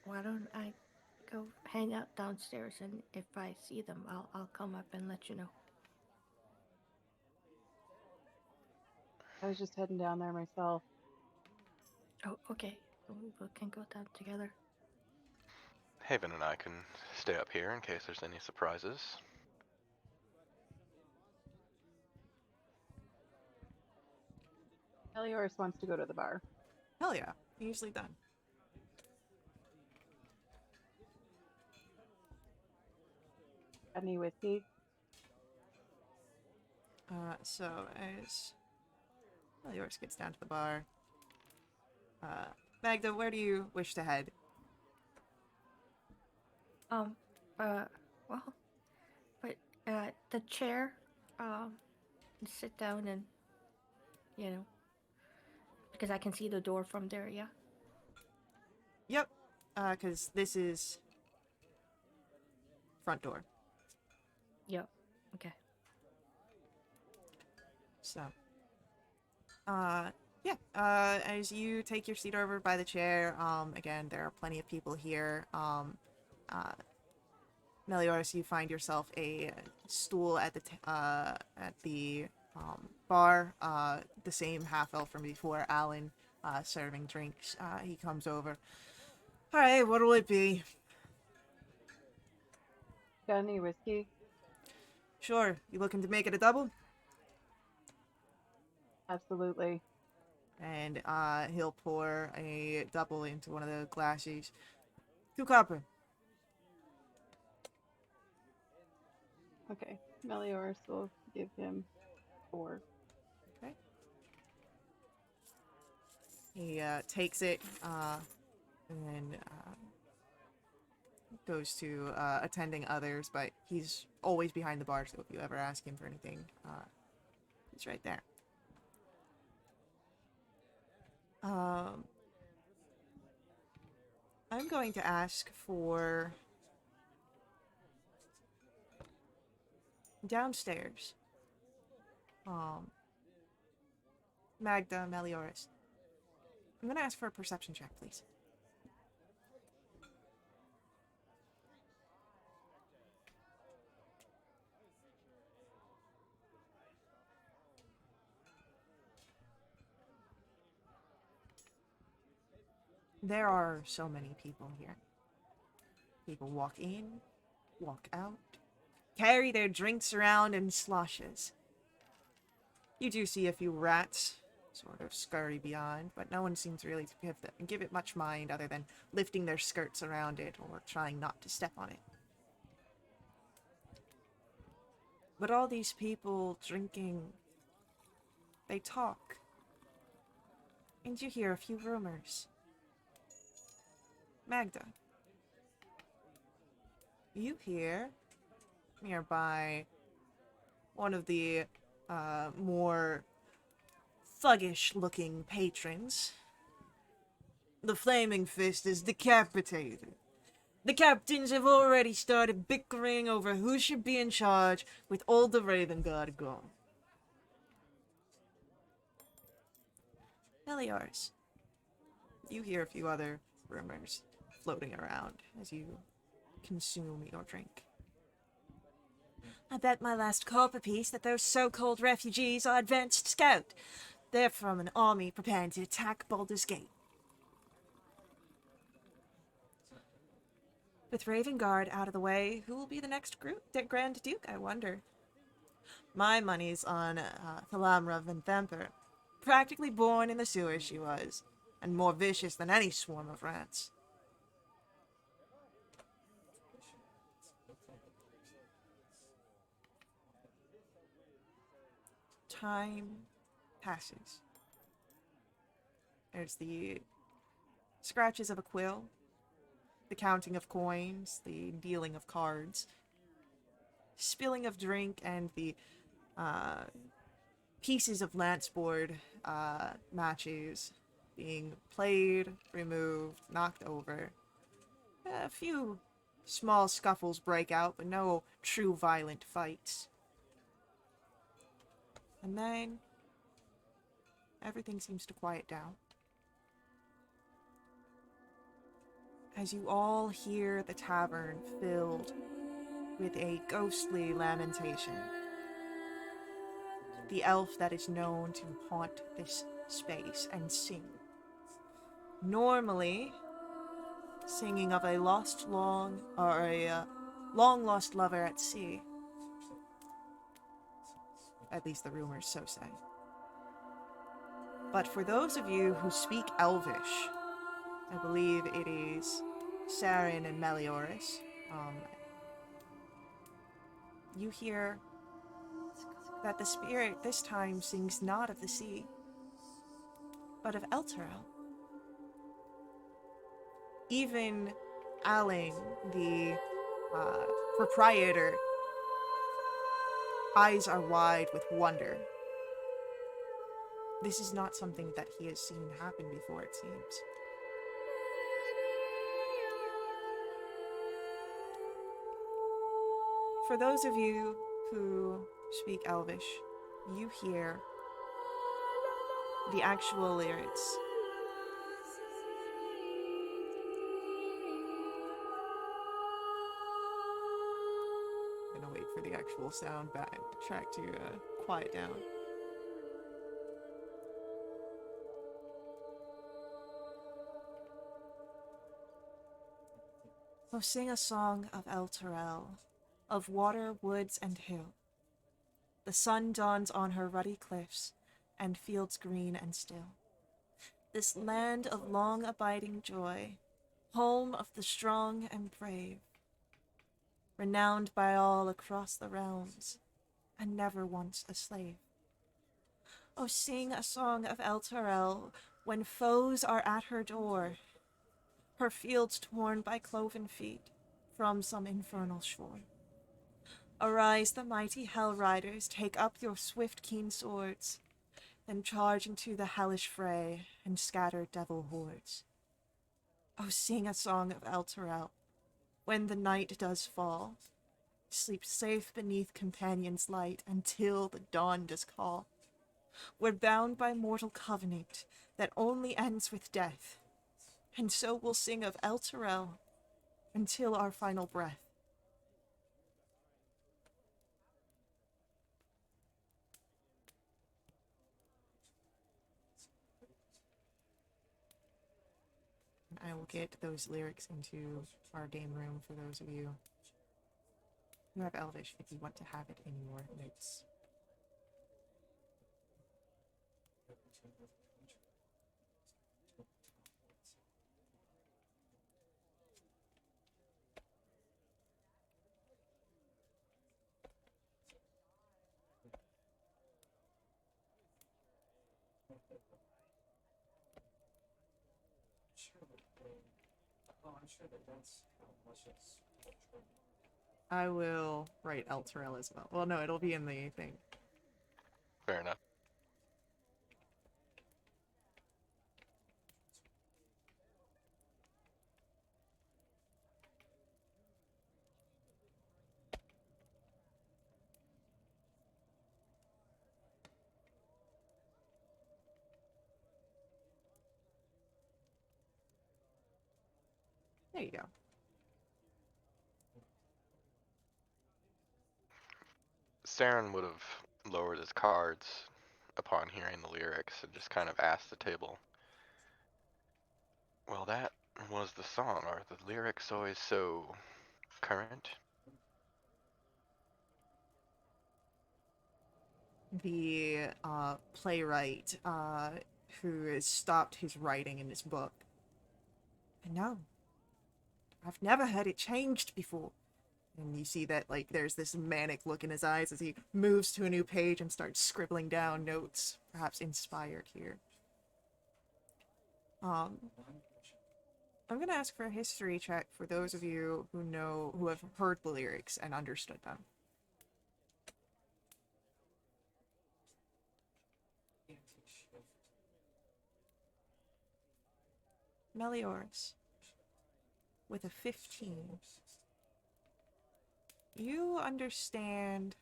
why don't I go hang out downstairs, and if I see them, I'll come up and let you know. I was just heading down there myself. Oh, okay. We can go down together. Haven and I can stay up here in case there's any surprises. Melioris wants to go to the bar. Hell yeah, easily done. Any whiskey? So as yours gets down to the bar, Magda, where do you wish to head? Well, but the chair, sit down and, because I can see the door from there, yeah? Yep, because this is front door. Yep, okay. So, yeah, as you take your seat over by the chair, again, there are plenty of people here. Melioris, you find yourself a stool at the bar, the same half-elf from before, Alan, serving drinks. He comes over. All right, what'll it be? Got any whiskey? Sure, you looking to make it a double? Absolutely. And he'll pour a double into one of the glasses. 2 copper. Okay. Melioris will give him 4. Okay. He takes it and then goes to attending others, but he's always behind the bar, so if you ever ask him for anything, he's right there. I'm going to ask for downstairs. Magda, Melioris. I'm going to ask for a perception check, please. There are so many people here. People walk in, walk out, carry their drinks around in sloshes. You do see a few rats sort of scurry beyond, but no one seems really to give it much mind other than lifting their skirts around it or trying not to step on it. But all these people drinking, they talk. And you hear a few rumors. Magda, you hear nearby one of the more thuggish looking patrons. The Flaming Fist is decapitated. The captains have already started bickering over who should be in charge with all the Raven Guard gone. Meliors. You hear a few other rumors floating around as you consume your drink. I bet my last copper piece that those so-called refugees are advanced scout. They're from an army preparing to attack Baldur's Gate. With Ravengard out of the way, who will be the next Grand Duke, I wonder? My money's on Thalamra Van Themper. Practically born in the sewers she was, and more vicious than any swarm of rats. Time passes. There's the scratches of a quill, the counting of coins, the dealing of cards, spilling of drink, and the pieces of lanceboard matches being played, removed, knocked over. A few small scuffles break out, but no true violent fights. And then everything seems to quiet down. As you all hear the tavern filled with a ghostly lamentation. The elf that is known to haunt this space and sing. Normally, singing of a long lost lover at sea. At least the rumors so say. But for those of you who speak Elvish, I believe it is Saren and Melioris, you hear that the spirit this time sings not of the sea, but of Elturel. Even Aling, the proprietor, eyes are wide with wonder. This is not something that he has seen happen before, it seems. For those of you who speak Elvish, you hear the actual lyrics. I'm gonna wait for the actual sound track to quiet down. Oh, sing a song of Elturel, of water, woods, and hill. The sun dawns on her ruddy cliffs, and fields green and still. This land of long abiding joy, home of the strong and brave, renowned by all across the realms, and never once a slave. Oh, sing a song of Elturel, when foes are at her door, her fields torn by cloven feet from some infernal shore. Arise, the mighty Hell Riders, take up your swift, keen swords, then charge into the hellish fray and scatter devil hordes. Oh, sing a song of Elturel, when the night does fall. Sleep safe beneath companions' light until the dawn does call. We're bound by mortal covenant that only ends with death, and so we'll sing of Elturel until our final breath. I will get those lyrics into our game room for those of you who have Elvish, if you want to have it in your notes. I will write Elturel as well. Well, no, it'll be in the thing. Fair enough. There you go. Saren would have lowered his cards upon hearing the lyrics and just kind of asked the table, well, that was the song. Are the lyrics always so current? The playwright who has stopped his writing in his book. No, I've never heard it changed before. And you see that, like, there's this manic look in his eyes as he moves to a new page and starts scribbling down notes, perhaps inspired here. I'm gonna ask for a history check for those of you who have heard the lyrics and understood them. Melioras, with a 15. You understand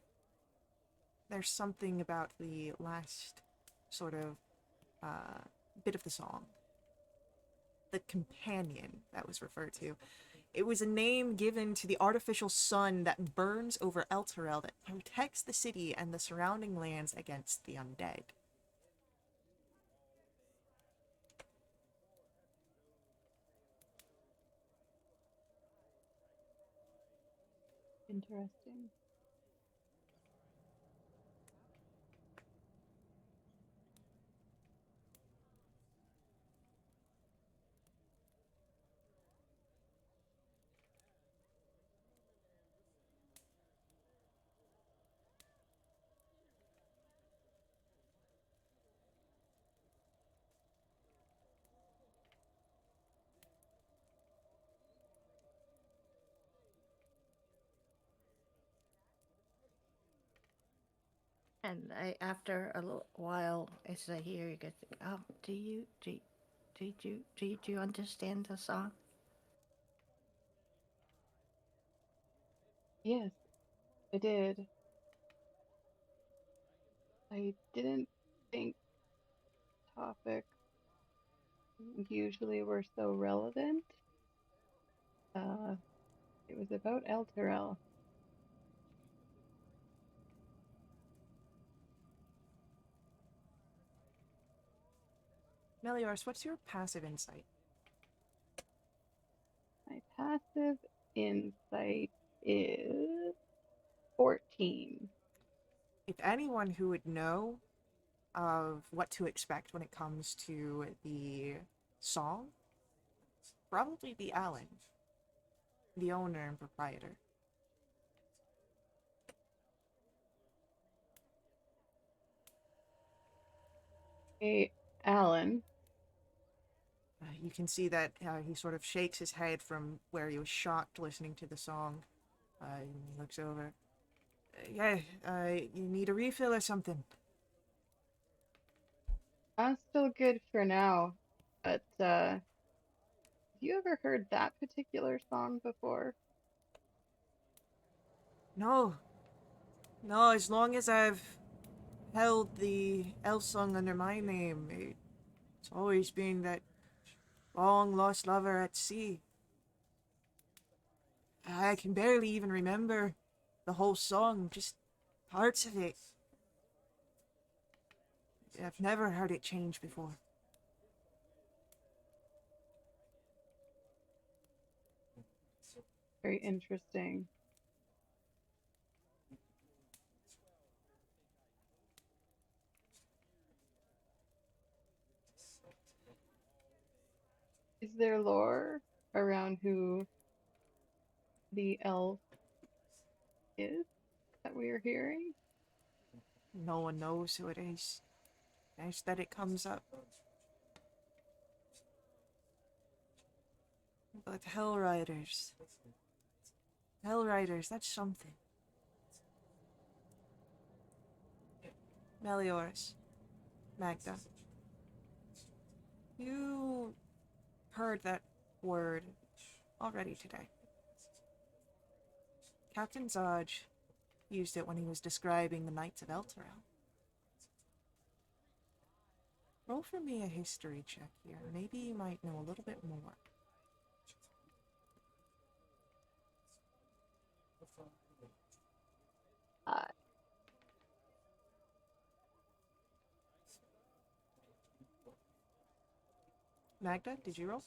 there's something about the last sort of bit of the song. The companion that was referred to. It was a name given to the artificial sun that burns over Elturel that protects the city and the surrounding lands against the undead. Interesting. And after a little while, as I hear you get, oh, do you understand the song? Yes, I did. I didn't think topics usually were so relevant. It was about Elturel. Melioras, what's your passive insight? My passive insight is 14. If anyone who would know of what to expect when it comes to the song, probably be Alan, the owner and proprietor. Hey, Alan. You can see that he sort of shakes his head from where he was shocked listening to the song. He looks over. Yeah, you need a refill or something? I'm still good for now, but have you ever heard that particular song before? No. No, as long as I've held the elf song under my name, it's always been that long lost lover at sea. I can barely even remember the whole song, just parts of it. I've never heard it change before. Very interesting. Is there lore around who the elf is that we are hearing? No one knows who it is. Nice that it comes up. But Hellriders. Hellriders, that's something. Melioras. Magda. You heard that word already today. Captain Zodge used it when he was describing the Knights of Elturel. Roll for me a history check here. Maybe you might know a little bit more. Magda, did you roll?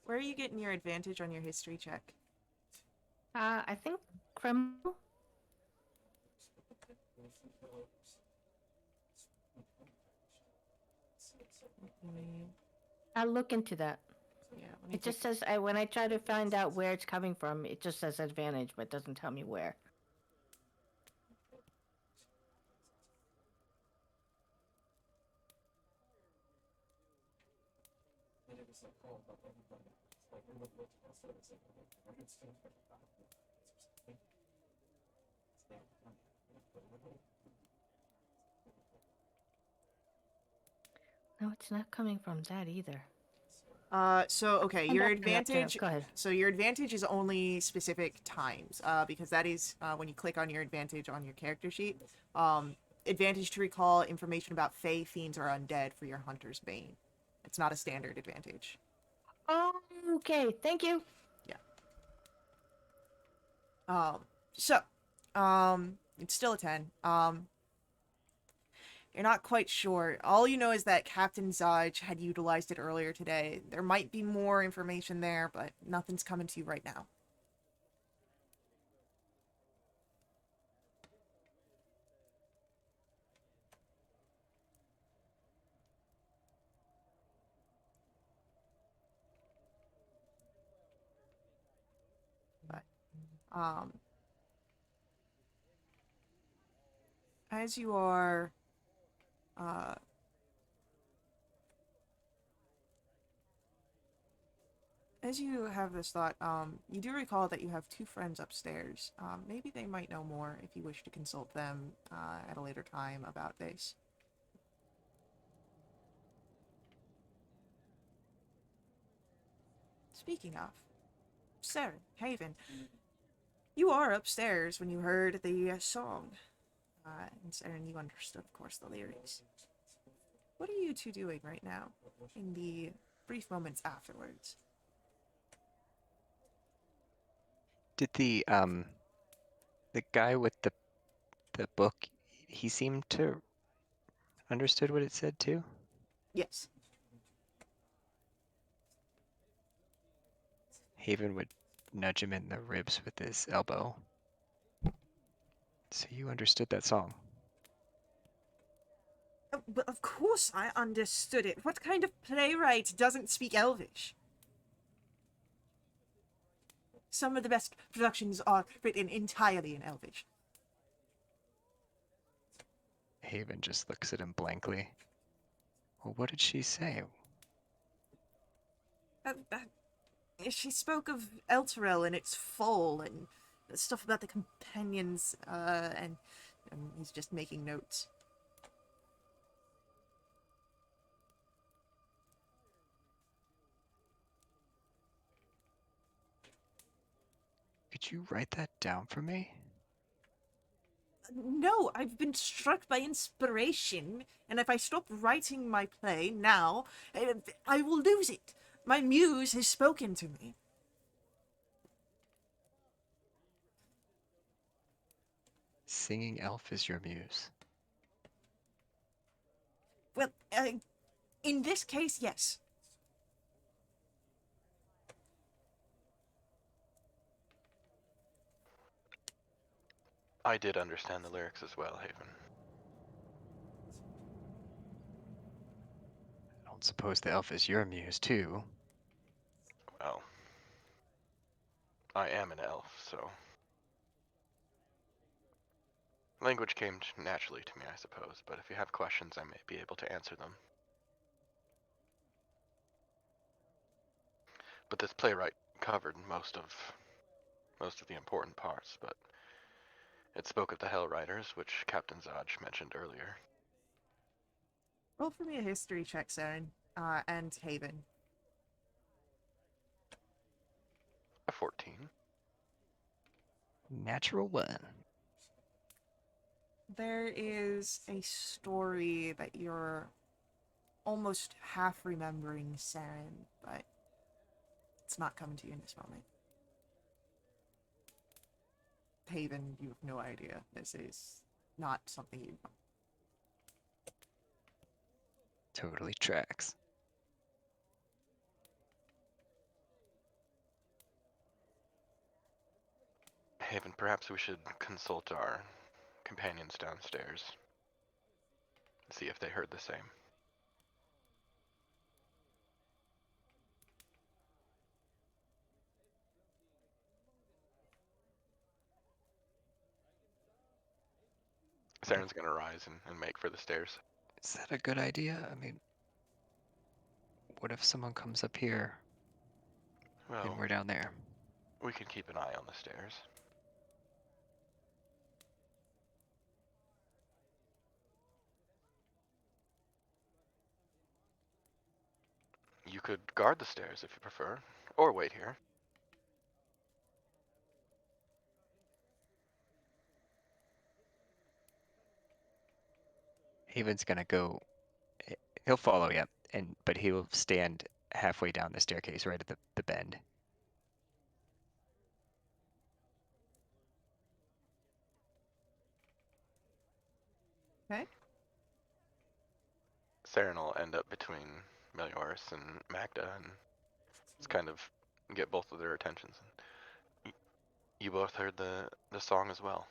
Where are you getting your advantage on your history check? I think criminal. Mm, I'll look into that. yeah, let me It just says when I try to find out where it's coming from, it just says advantage, but doesn't tell me where. No, it's not coming from that either. Okay, I'm your back to Neptune. advantage. Go ahead. So your advantage is only specific times, because that is when you click on your advantage on your character sheet. Advantage to recall information about Fey, fiends, or undead for your Hunter's Bane. It's not a standard advantage. Oh, okay. Thank you. Yeah. So, it's still a 10. You're not quite sure. All you know is that Captain Zaj had utilized it earlier today. There might be more information there, but nothing's coming to you right now. But, um, as you are, uh, as you have this thought, you do recall that you have two friends upstairs. Maybe they might know more if you wish to consult them, at a later time about this. Speaking of, Saren, Haven, you are upstairs when you heard the song. And Saren, you understood, of course, the lyrics. What are you two doing right now, in the brief moments afterwards? Did the guy with the book, he seemed to understood what it said too? Yes. Haven would nudge him in the ribs with his elbow. So you understood that song. But of course I understood it. What kind of playwright doesn't speak Elvish? Some of the best productions are written entirely in Elvish. Haven just looks at him blankly. Well, what did she say? Uh, uh, she spoke of Elturel and its fall and stuff about the companions, and he's just making notes. Could you write that down for me? No, I've been struck by inspiration, and if I stop writing my play now, I will lose it. My muse has spoken to me. Singing elf is your muse. Well, in this case, yes. I did understand the lyrics as well, Haven. I don't suppose the elf is your muse too. Well, I am an elf, so language came naturally to me, I suppose, but if you have questions, I may be able to answer them. But this playwright covered most of the important parts, but it spoke of the Hell Riders, which Captain Zaj mentioned earlier. Roll for me a history check, Saren, and Haven. A 14. Natural one. There is a story that you're almost half remembering, Saren, but it's not coming to you in this moment. Haven, you have no idea. This is not something you know. Totally tracks. Haven, perhaps we should consult our companions downstairs. See if they heard the same. Saren's gonna rise and make for the stairs. Is that a good idea? I mean, what if someone comes up here and Well, we're down there? we can keep an eye on the stairs. You could guard the stairs if you prefer, or wait here. Haven's gonna go. He'll follow you, but he'll stand halfway down the staircase, right at the bend. Okay. Saren will end up between Melioris and Magda, and it's kind of get both of their attentions. You both heard the song as well.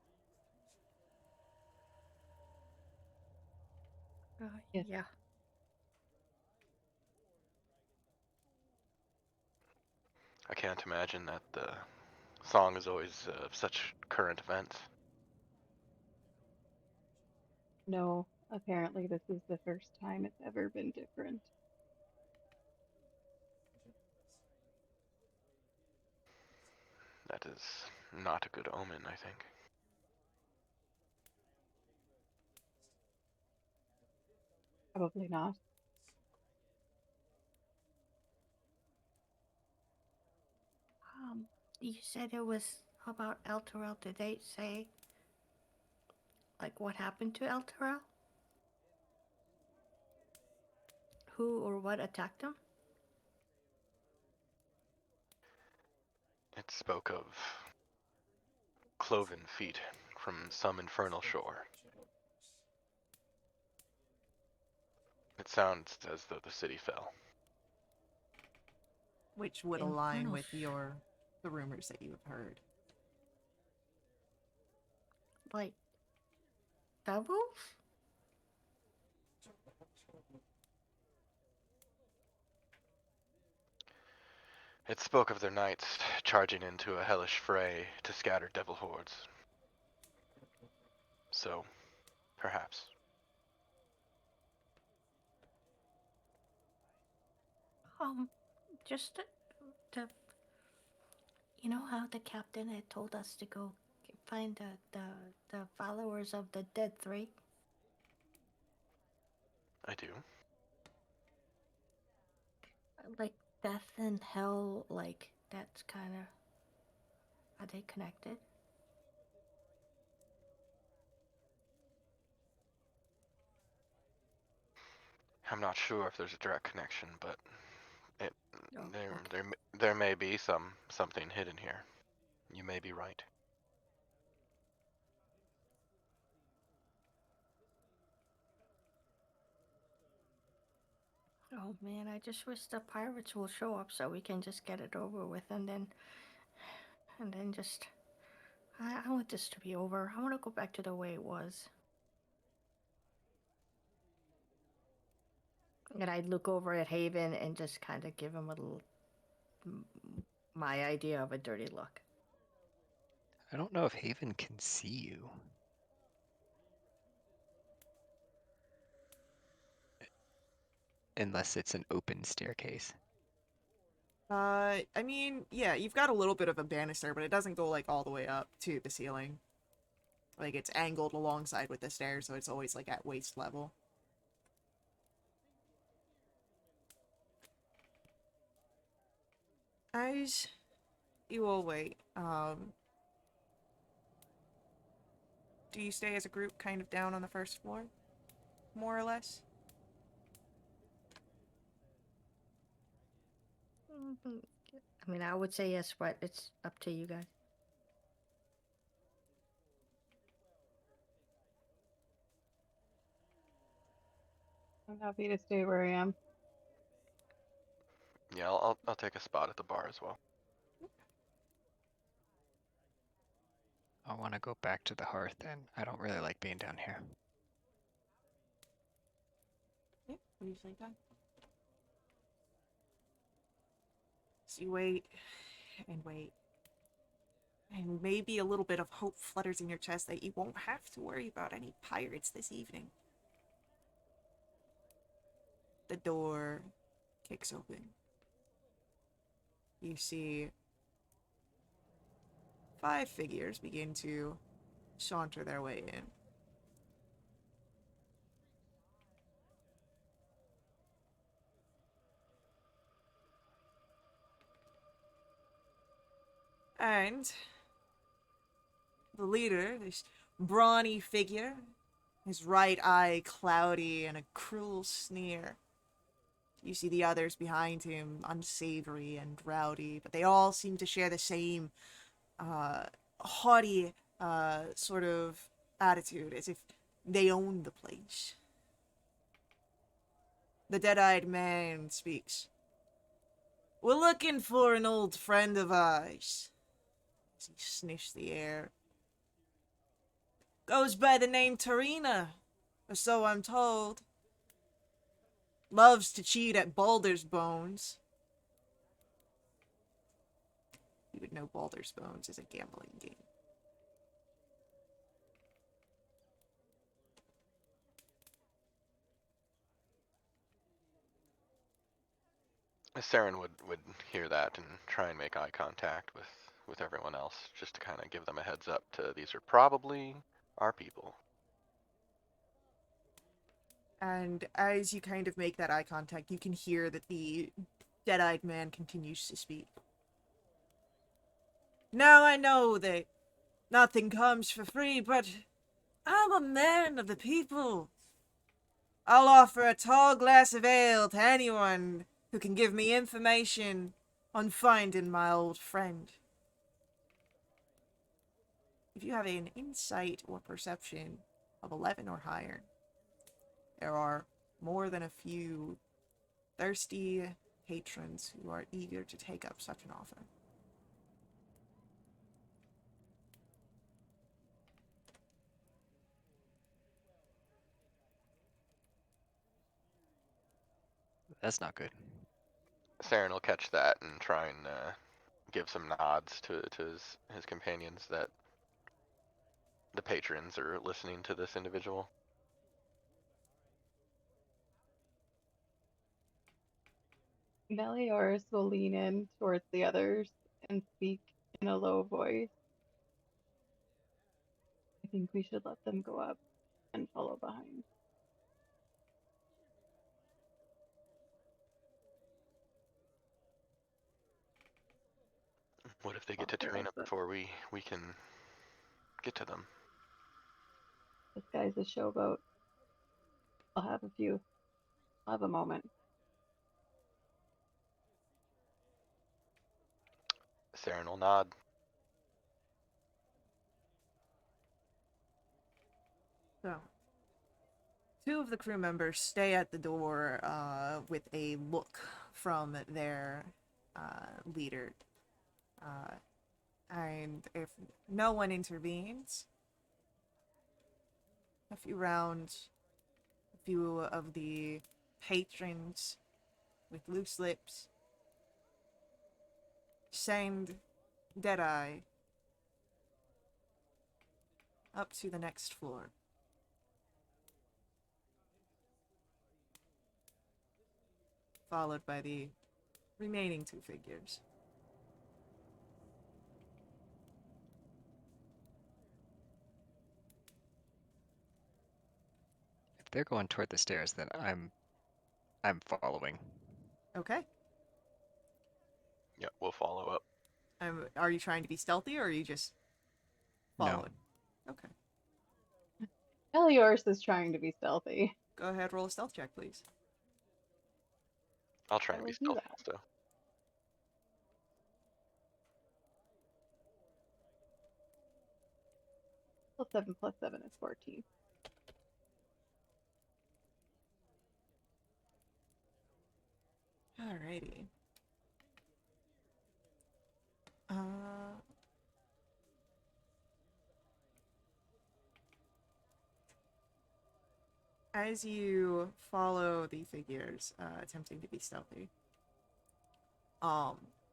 Yes. Yeah. I can't imagine that the song is always such current events. No, apparently this is the first time it's ever been different. That is not a good omen, I think. Probably not. You said it was about Elturel. Did they say like what happened to Elturel? Who or what attacked him? It spoke of cloven feet from some infernal shore. It sounds as though the city fell. Which would align Infernal with the rumors that you have heard. Like devils? It spoke of their knights charging into a hellish fray to scatter devil hordes. So, perhaps. Just the you know how the captain had told us to go find the followers of the dead three? I do. Like death and hell, like that's kind of are they connected? I'm not sure if there's a direct connection, but it Oh, there okay. there may be something hidden here. You may be right. Oh man, I just wish the pirates will show up so we can just get it over with and then just I want this to be over. I want to go back to the way it was. And I'd look over at Haven and just kind of give him a little my idea of a dirty look. I don't know if Haven can see you. Unless it's an open staircase. I mean, yeah, you've got a little bit of a banister, but it doesn't go like all the way up to the ceiling. Like it's angled alongside with the stairs, so it's always like at waist level. As you all wait, do you stay as a group kind of down on the first floor? More or less? I mean, I would say yes, but it's up to you guys. I'm happy to stay where I am. Yeah, I'll take a spot at the bar as well. I want to go back to the hearth, and I don't really like being down here. Yeah, we're usually done. So you wait and wait. And maybe a little bit of hope flutters in your chest that you won't have to worry about any pirates this evening. The door kicks open. You see 5 figures begin to saunter their way in. And the leader, this brawny figure, his right eye cloudy and a cruel sneer. You see the others behind him, unsavory and rowdy, but they all seem to share the same haughty sort of attitude, as if they own the place. The dead-eyed man speaks. We're looking for an old friend of ours. As he sniffs the air. Goes by the name Tarina, or so I'm told. Loves to cheat at Baldur's Bones. You would know Baldur's Bones is a gambling game. Saren would hear that and try and make eye contact with everyone else, just to kind of give them a heads up to these are probably our people. And as you kind of make that eye contact, you can hear that the dead-eyed man continues to speak. Now I know that nothing comes for free, but I'm a man of the people. I'll offer a tall glass of ale to anyone who can give me information on finding my old friend. If you have an insight or perception of 11 or higher, there are more than a few thirsty patrons who are eager to take up such an offer. That's not good. Saren will catch that and try and give some nods to his companions that the patrons are listening to this individual. Meliors will lean in towards the others and speak in a low voice. I think we should let them go up and follow behind. What if they get to Offer us Tarina that before we can get to them? this guy's a showboat. I'll have a few. I'll have a moment. Saren will nod. So, 2 of the crew members stay at the door with a look from their leader. And if no one intervenes, a few of the patrons with loose lips send Deadeye up to the next floor. Followed by the remaining 2 figures. If they're going toward the stairs, then I'm following. Okay. Yeah, we'll follow up. Are you trying to be stealthy, or are you just No. following? Okay. Meliors is trying to be stealthy. Go ahead, roll a stealth check, please. I'll try I and be will do stealthy that. still. Well, 7 plus 7 is 14. as you follow the figures, attempting to be stealthy,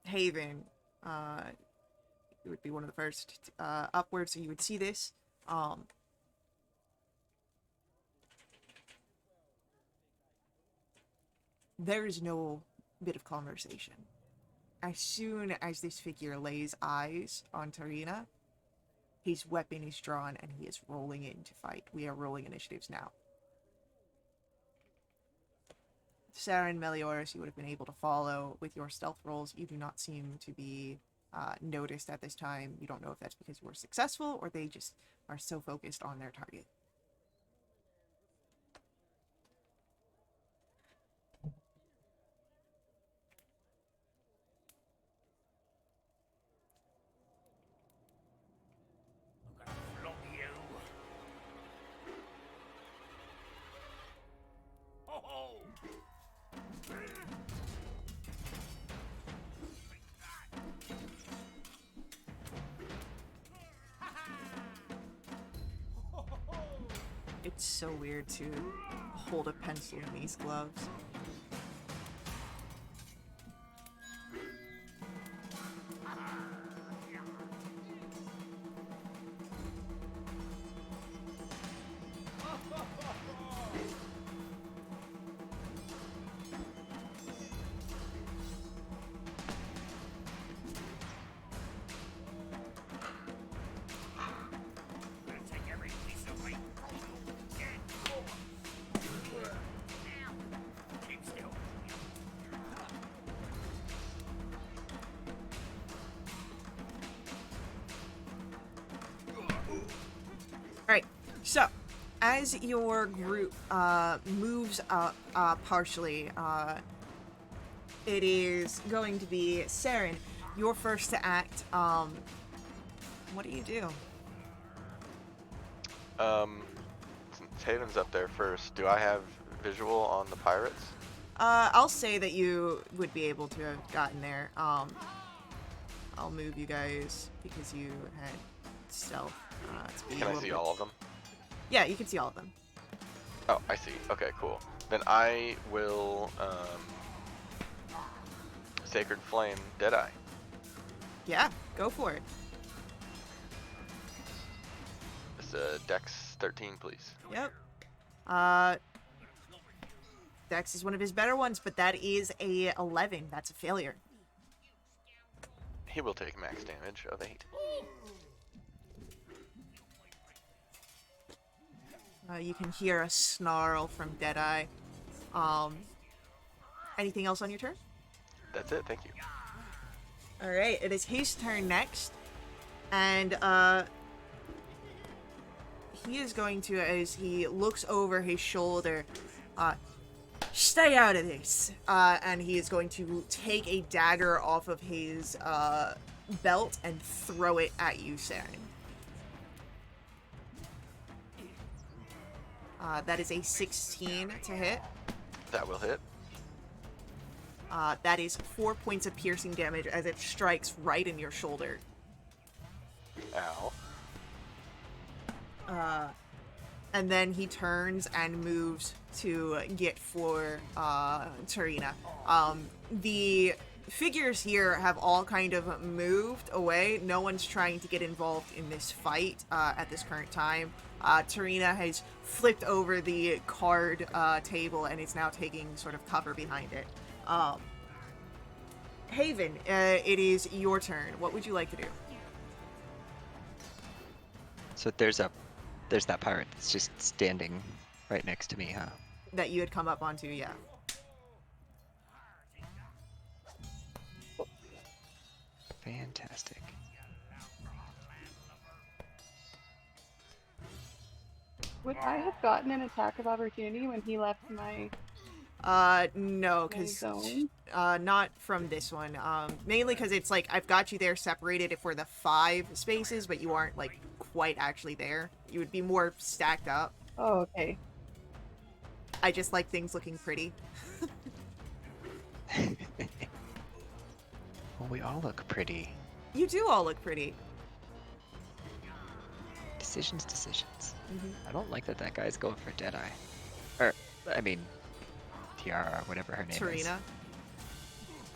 Haven, it would be one of the first upwards, so you would see this. There is no bit of conversation. As soon as this figure lays eyes on Tarina, his weapon is drawn and he is rolling in to fight. We are rolling initiatives now. Sarah and Melioras, you would have been able to follow with your stealth rolls. You do not seem to be noticed at this time. You don't know if that's because you were successful or they just are so focused on their target. Flog you. Ho ho! It's so weird to hold a pencil in these gloves. Gonna take every piece of me. Keep still. Alright, so as your group moves up partially, it is going to be Saren. You're first to act. What do you do? Since Haven's up there first, do I have visual on the pirates? I'll say that you would be able to have gotten there. I'll move you guys because you had stealth. To be a Can I little see bit- all of them? Yeah, you can see all of them. Oh, I see. Okay, cool. Then I will Sacred Flame Deadeye. Yeah, go for it. It's Dex 13, please. Yep. Dex is one of his better ones, but that is a 11. That's a failure. He will take max damage of 8. You can hear a snarl from Deadeye. Anything else on your turn? That's it, thank you. Alright, it is his turn next. And, he is going to, as he looks over his shoulder, stay out of this. And he is going to take a dagger off of his, belt and throw it at you, Saren. That is a 16 to hit. That will hit. That is 4 points of piercing damage as it strikes right in your shoulder. Ow. And then he turns and moves to get for Tarina. The figures here have all kind of moved away. No one's trying to get involved in this fight at this current time. Tarina has flipped over the card table and is now taking sort of cover behind it. Haven, it is your turn. What would you like to do? So there's that pirate that's just standing right next to me, huh? That you had come up onto, yeah. Fantastic. Would I have gotten an attack of opportunity when he left my No, my because zone? not from this one. Mainly because it's like I've got you there separated for the 5 spaces, but you aren't like quite actually there. You would be more stacked up. Oh, okay. I just like things looking pretty. Well, we all look pretty. You do all look pretty. Decisions. Mhm. I don't like that guy's going for Deadeye. I mean, Tiara, whatever her name is. Tarina.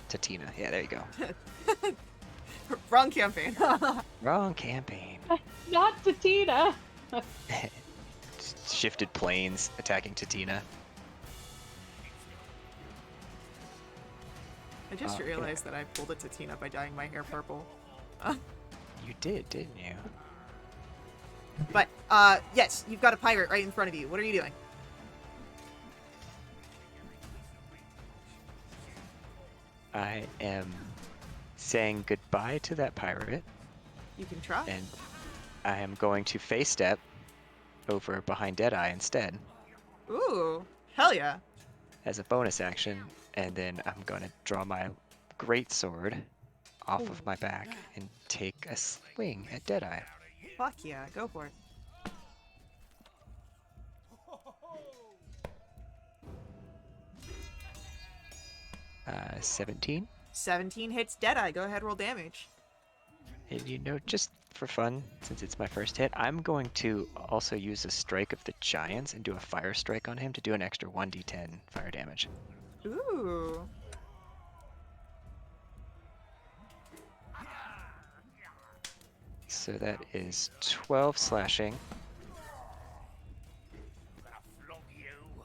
Tatina. Yeah, there you go. Wrong campaign. Wrong campaign. Not Tatina. Shifted planes attacking Tatina. I just yeah. realized that I pulled a Tatina by dyeing my hair purple. You did, didn't you? But, yes, you've got a pirate right in front of you. What are you doing? I am saying goodbye to that pirate, You can try. and I am going to face step over behind Deadeye instead Ooh, hell yeah. as a bonus action, and then I'm going to draw my great sword off of my back and take a swing at Deadeye. Fuck yeah, go for it. 17. 17 hits Deadeye. Go ahead, roll damage. And just for fun, since it's my first hit, I'm going to also use a strike of the giants and do a fire strike on him to do an extra 1d10 fire damage. Ooh. So that is 12 slashing. Gonna flog you.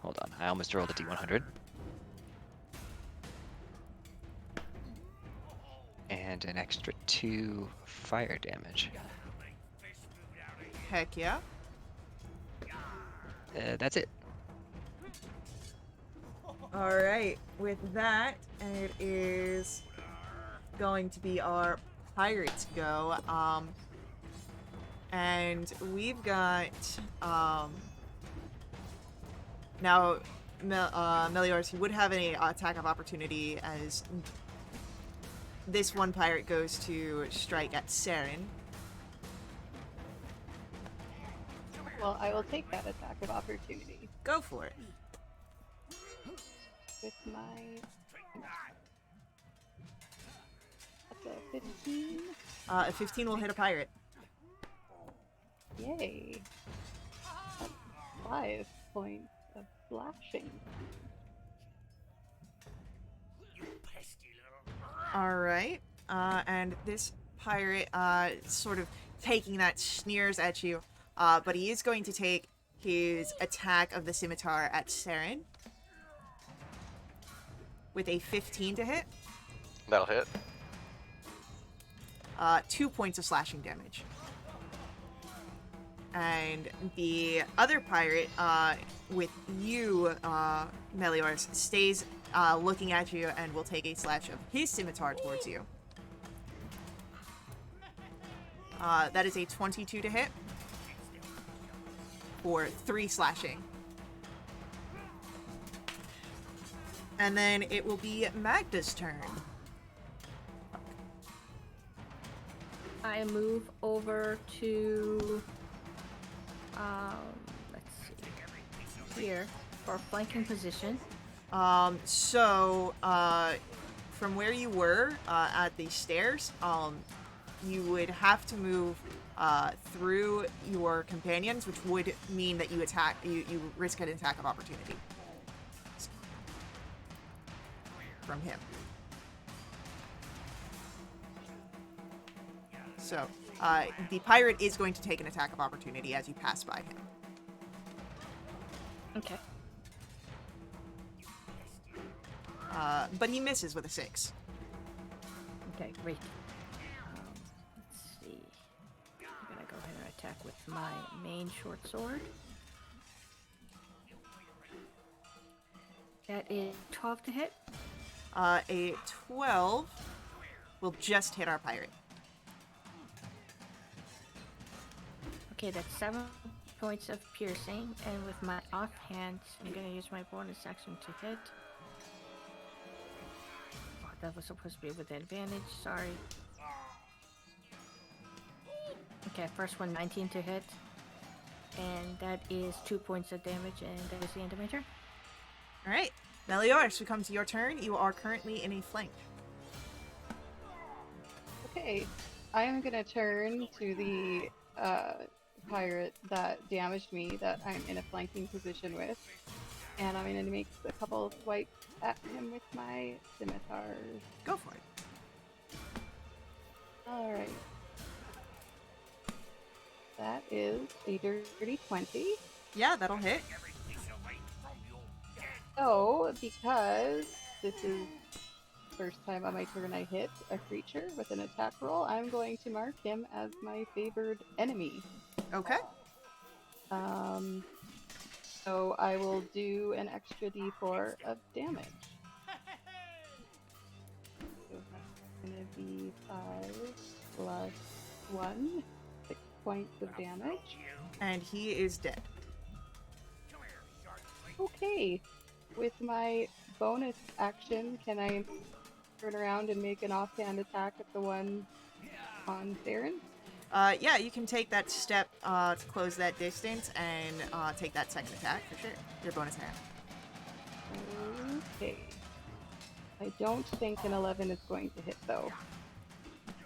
Hold on, I almost rolled a d100. And an extra 2 fire damage. Heck yeah. That's it. Alright, with that, it is going to be our pirates go. And we've got, now, Meliors, you would have an attack of opportunity as this one pirate goes to strike at Saren. Well, I will take that attack of opportunity Go for it. with my. That's a 15. A 15 will hit a pirate. Yay. That's 5 points of slashing. Alright. And this pirate, sort of taking that, sneers at you. But he is going to take his attack of the scimitar at Saren. With a 15 to hit. That'll hit. 2 points of slashing damage. And the other pirate, with you, Meliors, stays looking at you and will take a slash of his scimitar towards you. That is a 22 to hit. For 3 slashing. And then it will be Magda's turn. I move over to, let's see, here for flanking position. So, from where you were, at the stairs, you would have to move, through your companions, which would mean that you risk an attack of opportunity. From him. So, the pirate is going to take an attack of opportunity as you pass by him. Okay. But he misses with a 6. Okay, great. Let's see. I'm gonna go ahead and attack with my main short sword. That is 12 to hit. A 12 will just hit our pirate. Okay, that's 7 points of piercing, and with my offhand, I'm gonna use my bonus action to hit. Oh, that was supposed to be with advantage, sorry. Okay, first one 19 to hit, and that is 2 points of damage, and that is the end of my turn. Alright, Meliors, we come to your turn. You are currently in a flank. Okay, I am gonna turn to the pirate that damaged me that I'm in a flanking position with. And I'm going to make a couple of swipes at him with my scimitar. Go for it. Alright. That is a dirty 20. Yeah, that'll hit. So, because this is the first time on my turn I hit a creature with an attack roll, I'm going to mark him as my favored enemy. Okay. So I will do an extra d4 of damage. So that's going to be 5 plus 1, 6 points of damage. And he is dead. Okay. With my bonus action, can I turn around and make an offhand attack at the one on Theron? Yeah, you can take that step to close that distance and take that second attack for sure. Your bonus hand. Okay. I don't think an 11 is going to hit, though.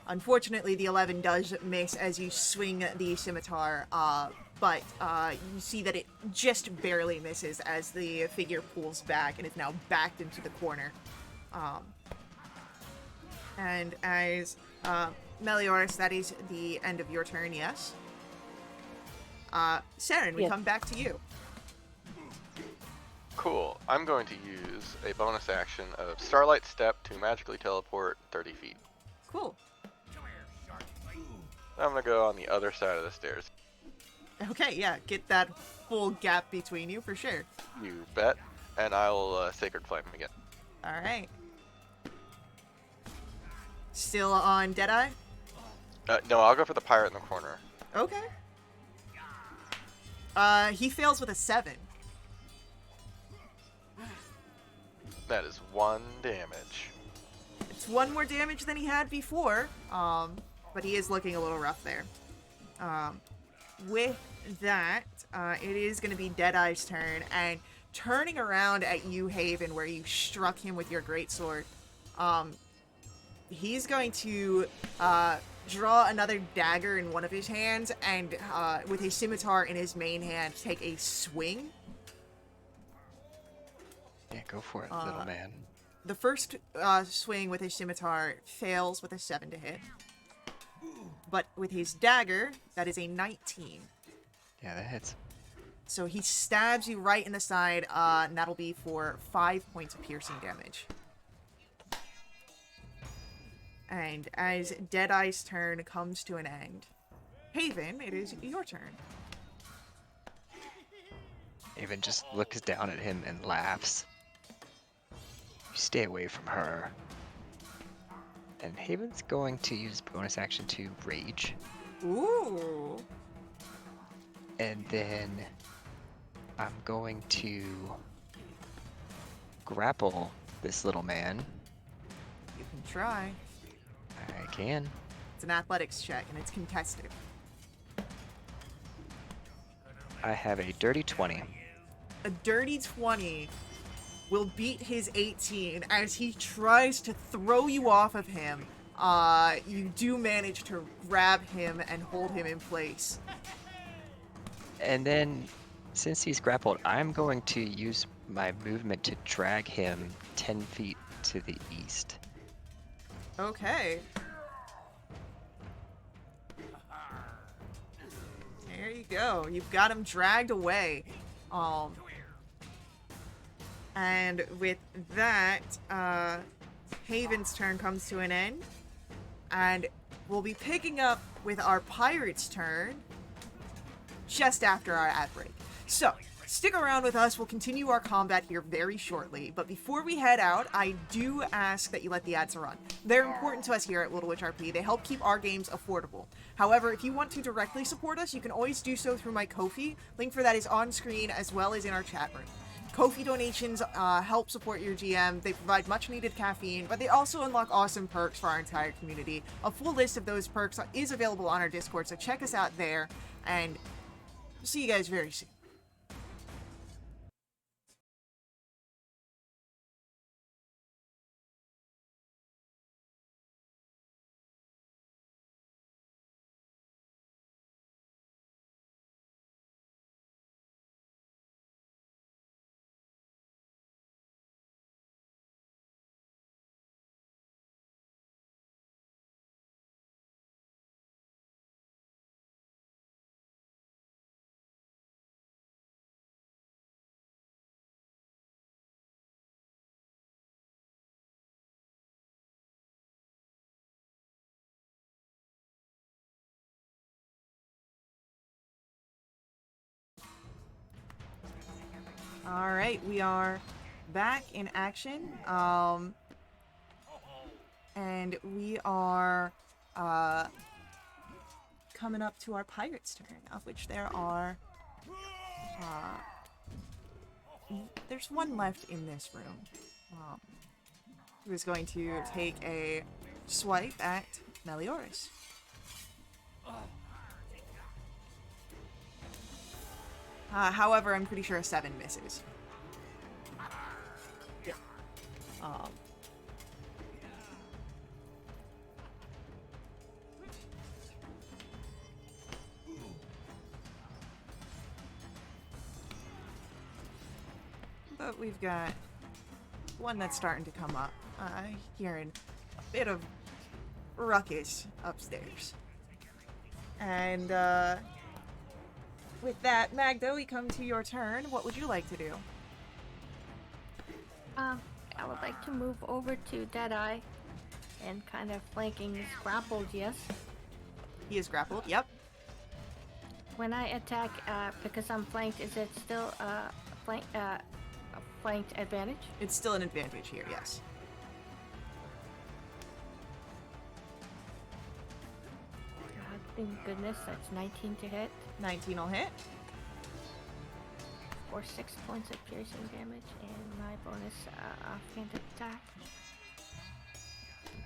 Unfortunately, the 11 does miss as you swing the scimitar, but you see that it just barely misses as the figure pulls back and is now backed into the corner. And as Melioras, that is the end of your turn, yes? Saren, we Yes. come back to you. Cool. I'm going to use a bonus action of Starlight Step to magically teleport 30 feet. Cool. I'm going to go on the other side of the stairs. Okay, yeah, get that full gap between you for sure. You bet. And I'll Sacred Flame again. Alright. Still on Deadeye? No, I'll go for the pirate in the corner. Okay. He fails with a 7. That is 1 damage. It's 1 more damage than he had before, but he is looking a little rough there. With that, it is going to be Deadeye's turn, and turning around at you, Haven, where you struck him with your greatsword, he's going to draw another dagger in one of his hands, and with his scimitar in his main hand, take a swing. Yeah, go for it, little man. The first swing with his scimitar fails with a 7 to hit. But with his dagger, that is a 19. Yeah, that hits. So he stabs you right in the side, and that'll be for 5 points of piercing damage. And as Deadeye's turn comes to an end, Haven, it is your turn. Haven just looks down at him and laughs. You stay away from her. And Haven's going to use bonus action to rage. Ooh. And then I'm going to grapple this little man. You can try. I can. It's an athletics check, and it's contested. I have a dirty 20. A dirty 20 will beat his 18 as he tries to throw you off of him. You do manage to grab him and hold him in place. And then, since he's grappled, I'm going to use my movement to drag him 10 feet to the east. Okay. There you go. You've got him dragged away. And with that, Haven's turn comes to an end. And we'll be picking up with our pirate's turn just after our ad break. So, stick around with us. We'll continue our combat here very shortly. But before we head out, I do ask that you let the ads run. They're important to us here at Wildewitch RP. They help keep our games affordable. However, if you want to directly support us, you can always do so through my Ko-fi. Link for that is on screen as well as in our chat room. Ko-fi donations help support your GM. They provide much needed caffeine, but they also unlock awesome perks for our entire community. A full list of those perks is available on our Discord, so check us out there, and see you guys very soon. All right, we are back in action. And we are coming up to our pirate's turn, of which there are there's one left in this room. Who is going to take a swipe at Melioras. However, I'm pretty sure a 7 misses. Yeah. But we've got one that's starting to come up. Hearing a bit of ruckus upstairs. And with that, Magda, we come to your turn. What would you like to do? I would like to move over to Deadeye and kind of flanking is grappled, yes. He is grappled, yep. When I attack, because I'm flanked, is it still a flanked advantage? It's still an advantage here, yes. Thank goodness, that's 19 to hit. 19 will hit. For 6 points of piercing damage, and my bonus offhand attack.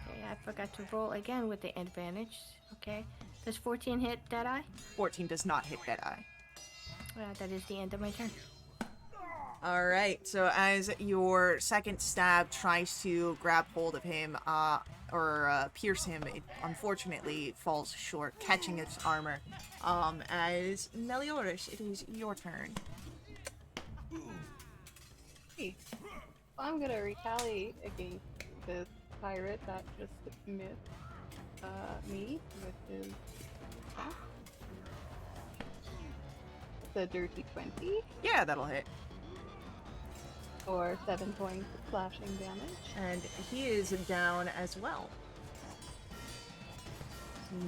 Okay, I forgot to roll again with the advantage. Okay, does 14 hit Deadeye? 14 does not hit Deadeye. That is the end of my turn. Alright, so as your second stab tries to grab hold of him, or pierce him, it unfortunately falls short, catching its armor. As Melioras, it is your turn. Hey, I'm gonna retaliate against this pirate that just missed me with his attack. It's a dirty 20 Yeah, that'll hit. for 7 points of slashing damage. And he is down as well.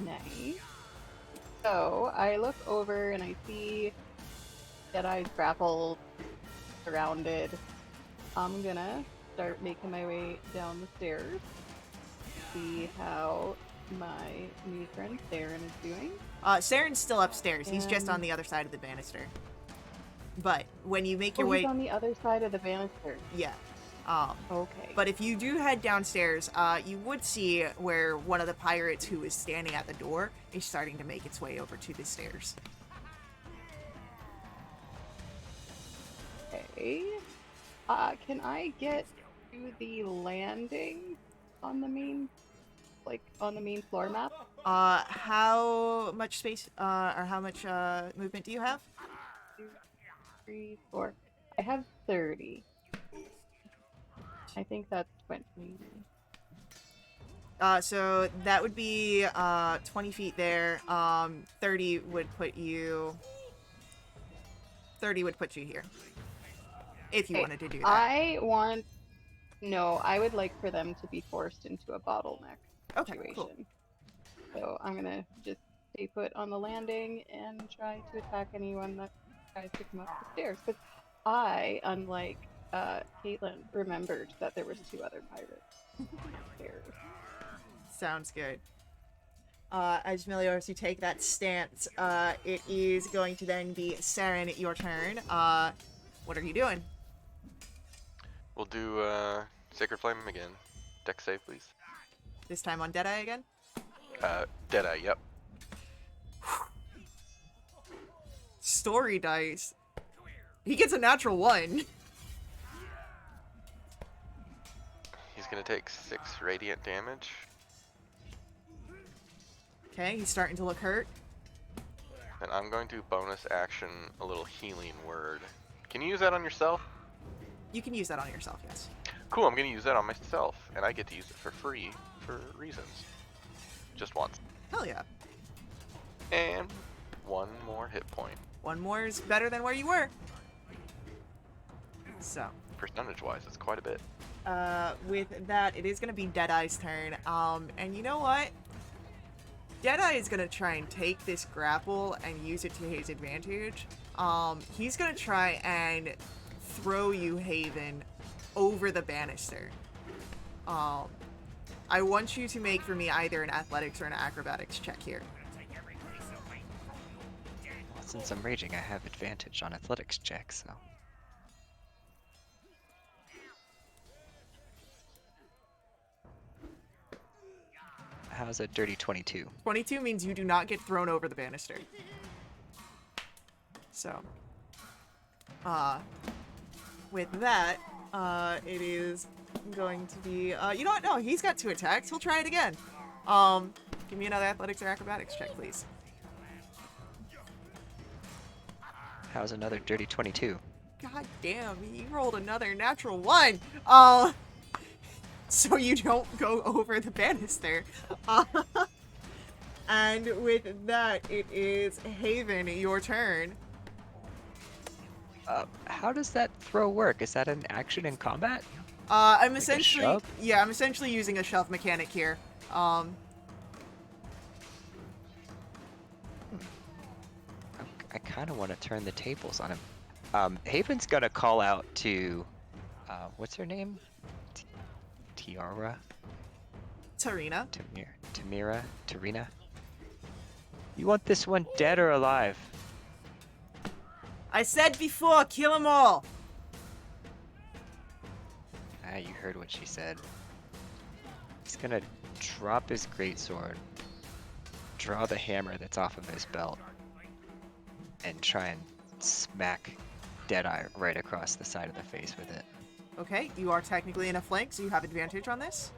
Nice. So I look over and I see Deadeye's grappled, surrounded. I'm gonna start making my way down the stairs. See how my new friend Saren is doing. Saren's still upstairs. He's just on And- the other side of the banister. But when you make your Oh, way... he's on the other side of the banister. Yeah. Okay. But if you do head downstairs, you would see where one of the pirates who is standing at the door is starting to make its way over to the stairs. Okay. Can I get to the landing on the main, on the main floor map? How much space, or how much, movement do you have? 2, 3, 4. I have 30. I think that's 20. So that would be, 20 feet there. 30 would put you... 30 would put you here. If you Okay, wanted to do that. I would like for them to be forced into a bottleneck Okay, situation. cool. So I'm gonna just stay put on the landing and try to attack anyone that tries to come up the stairs. But I, unlike Caitlin, remembered that there was 2 other pirates upstairs. Sounds good. As Melioras, you take that stance, it is going to then be Saren, your turn. What are you doing? We'll do Sacred Flame again. Dex save, please. This time on Deadeye again? Deadeye, yep. Story dice. He gets a natural 1. He's gonna take 6 radiant damage. Okay, he's starting to look hurt. And I'm going to bonus action a little healing word. Can you use that on yourself? You can use that on yourself, yes. Cool, I'm gonna use that on myself, and I get to use it for free for reasons. Just once. Hell yeah. And 1 more hit point. 1 more is better than where you were. So, Percentage-wise, it's quite a bit. with that, it is going to be Deadeye's turn. And you know what? Deadeye is going to try and take this grapple and use it to his advantage. He's going to try and throw you, Haven, over the banister. I want you to make for me either an athletics or an acrobatics check here. Well, since I'm raging, I have advantage on athletics checks, so. How's a dirty 22? 22 means you do not get thrown over the banister. So, with that, it is going to be, you know what? No, he's got 2 attacks. He'll try it again. Give me another athletics or acrobatics check, please. How's another dirty 22? God damn, he rolled another natural 1. So you don't go over the banister. And with that, it is Haven, your turn. How does that throw work? Is that an action in combat? I'm Like a essentially, shove? yeah, I'm essentially using a shove mechanic here. I kind of want to turn the tables on him. Haven's gonna call out to, what's her name? Tiara? Tarina. Tarina? You want this one dead or alive? I said before, kill them all. Ah, you heard what she said. He's gonna drop his greatsword, draw the hammer that's off of his belt, and try and smack Deadeye right across the side of the face with it. Okay, you are technically in a flank, so you have advantage on this.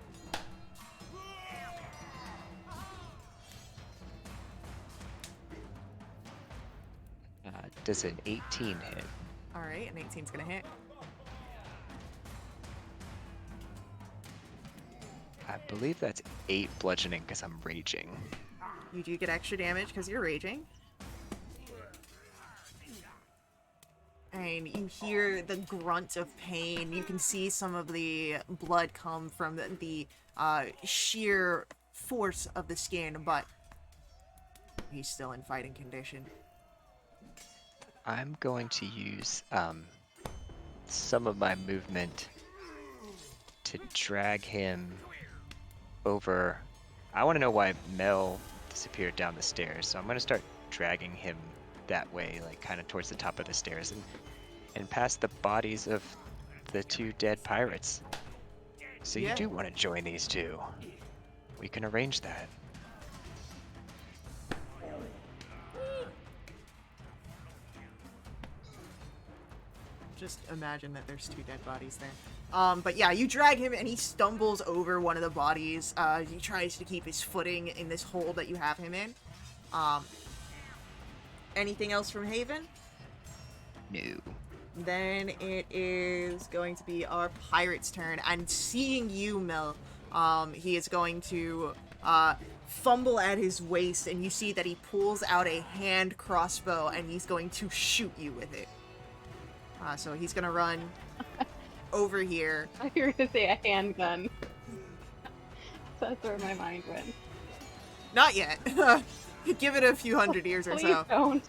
Does an 18 hit? Alright, an 18's gonna hit. I believe that's 8 bludgeoning because I'm raging. You do get extra damage because you're raging. And you hear the grunt of pain. You can see some of the blood come from the sheer force of the skin, but he's still in fighting condition. I'm going to use some of my movement to drag him over. I want to know why Mel disappeared down the stairs, so I'm going to start dragging him that way, like kind of towards the top of the stairs and past the bodies of the 2 dead pirates. So Yeah. you do want to join these 2. We can arrange that. Just imagine that there's 2 dead bodies there. But yeah, you drag him and he stumbles over one of the bodies. He tries to keep his footing in this hole that you have him in. Anything else from Haven? No. Then it is going to be our pirate's turn. And seeing you, Mel, he is going to fumble at his waist, and you see that he pulls out a hand crossbow, and he's going to shoot you with it. So he's gonna run over here. I thought you were gonna say a handgun. That's where my mind went. Not yet. Give it a few hundred years or Please so. don't.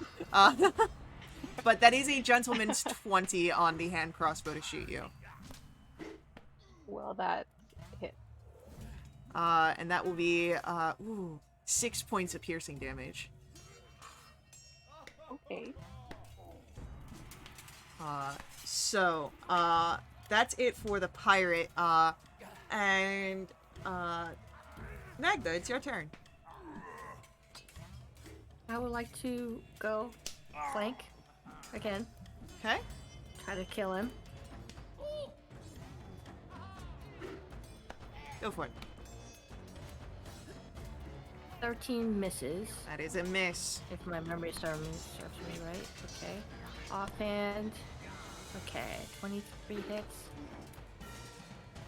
But that is a gentleman's 20 on the hand crossbow to shoot you. Well, that hit. And that will be 6 points of piercing damage. Okay. So that's it for the pirate. And Magda, it's your turn. I would like to go flank again. Okay. Try to kill him. Go for it. 13 misses. That is a miss. If my memory serves me right. Okay. Offhand. Okay. 23 hits.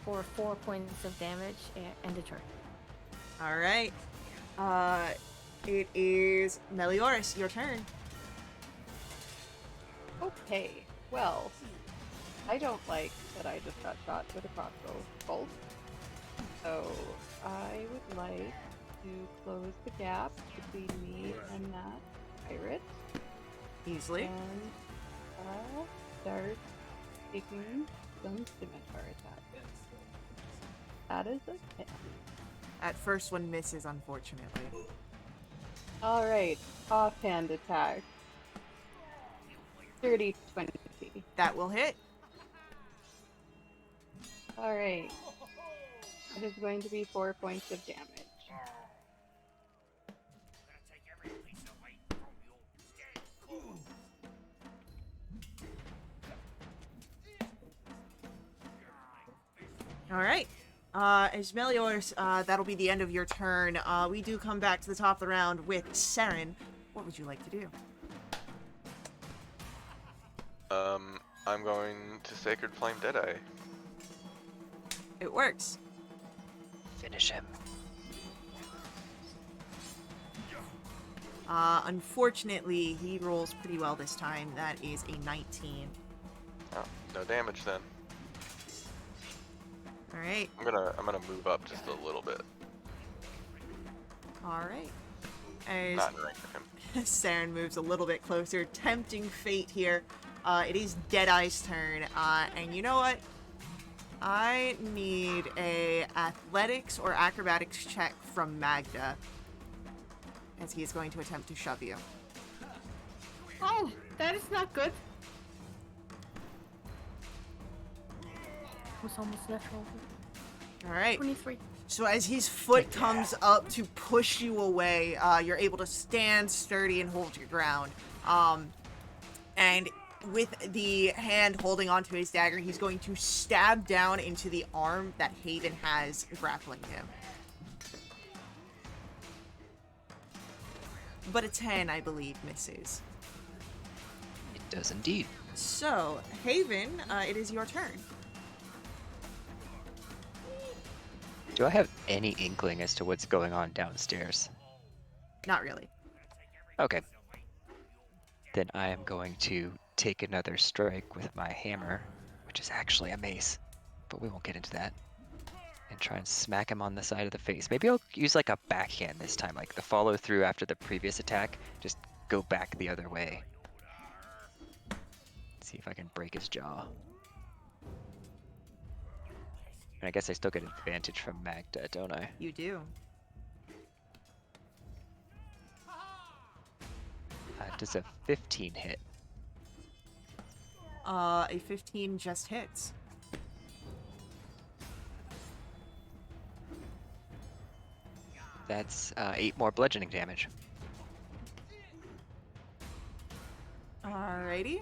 For 4 points of damage and end the turn. All right. It is Melioras, your turn. Okay. Well, I don't like that I just got shot with a crossbow bolt. So I would like to close the gap between me and that pirate. Easily. And start taking some scimitar attacks. That is a hit. That first one misses, unfortunately. Alright, offhand attack. 30 20. That will hit. Alright. It is going to be 4 points of damage. Take every piece of meat from your dead corpse. All right. As Meliors, that'll be the end of your turn. We do come back to the top of the round with Saren. What would you like to do? I'm going to Sacred Flame Deadeye. It works. Finish him. Unfortunately, he rolls pretty well this time. That is a 19. Oh, no damage then. All right. I'm gonna move up just a little bit. All right. As Not in range of him. Saren moves a little bit closer, tempting fate here. It is Deadeye's turn, and you know what? I need a athletics or acrobatics check from Magda, as he is going to attempt to shove you. Oh, that is not good. Was almost natural. All right. 23. So as his foot comes up to push you away, you're able to stand sturdy and hold your ground. And with the hand holding onto his dagger, he's going to stab down into the arm that Haven has grappling him. But a 10, I believe, misses. It does indeed. So, Haven, it is your turn. Do I have any inkling as to what's going on downstairs? Not really. Okay. Then I am going to take another strike with my hammer, which is actually a mace, but we won't get into that, and try and smack him on the side of the face. Maybe I'll use like a backhand this time, like the follow through after the previous attack, just go back the other way. See if I can break his jaw. And I guess I still get advantage from Magda, don't I? You do. Does a 15 hit? A 15 just hits. That's 8 more bludgeoning damage. Alrighty.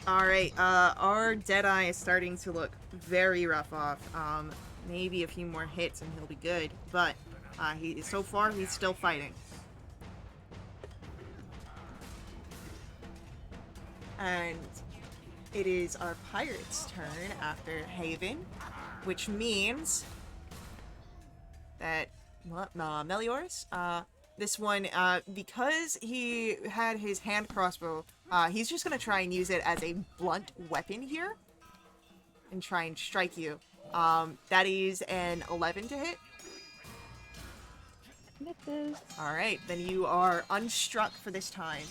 Alright, our Deadeye is starting to look very rough off. Maybe a few more hits and he'll be good, but so far he's still fighting. And it is our pirate's turn after Haven, which means that Meliors, this one, because he had his hand crossbow, he's just gonna try and use it as a blunt weapon here and try and strike you. That is an 11 to hit. Misses. Alright, then you are unstruck for this time.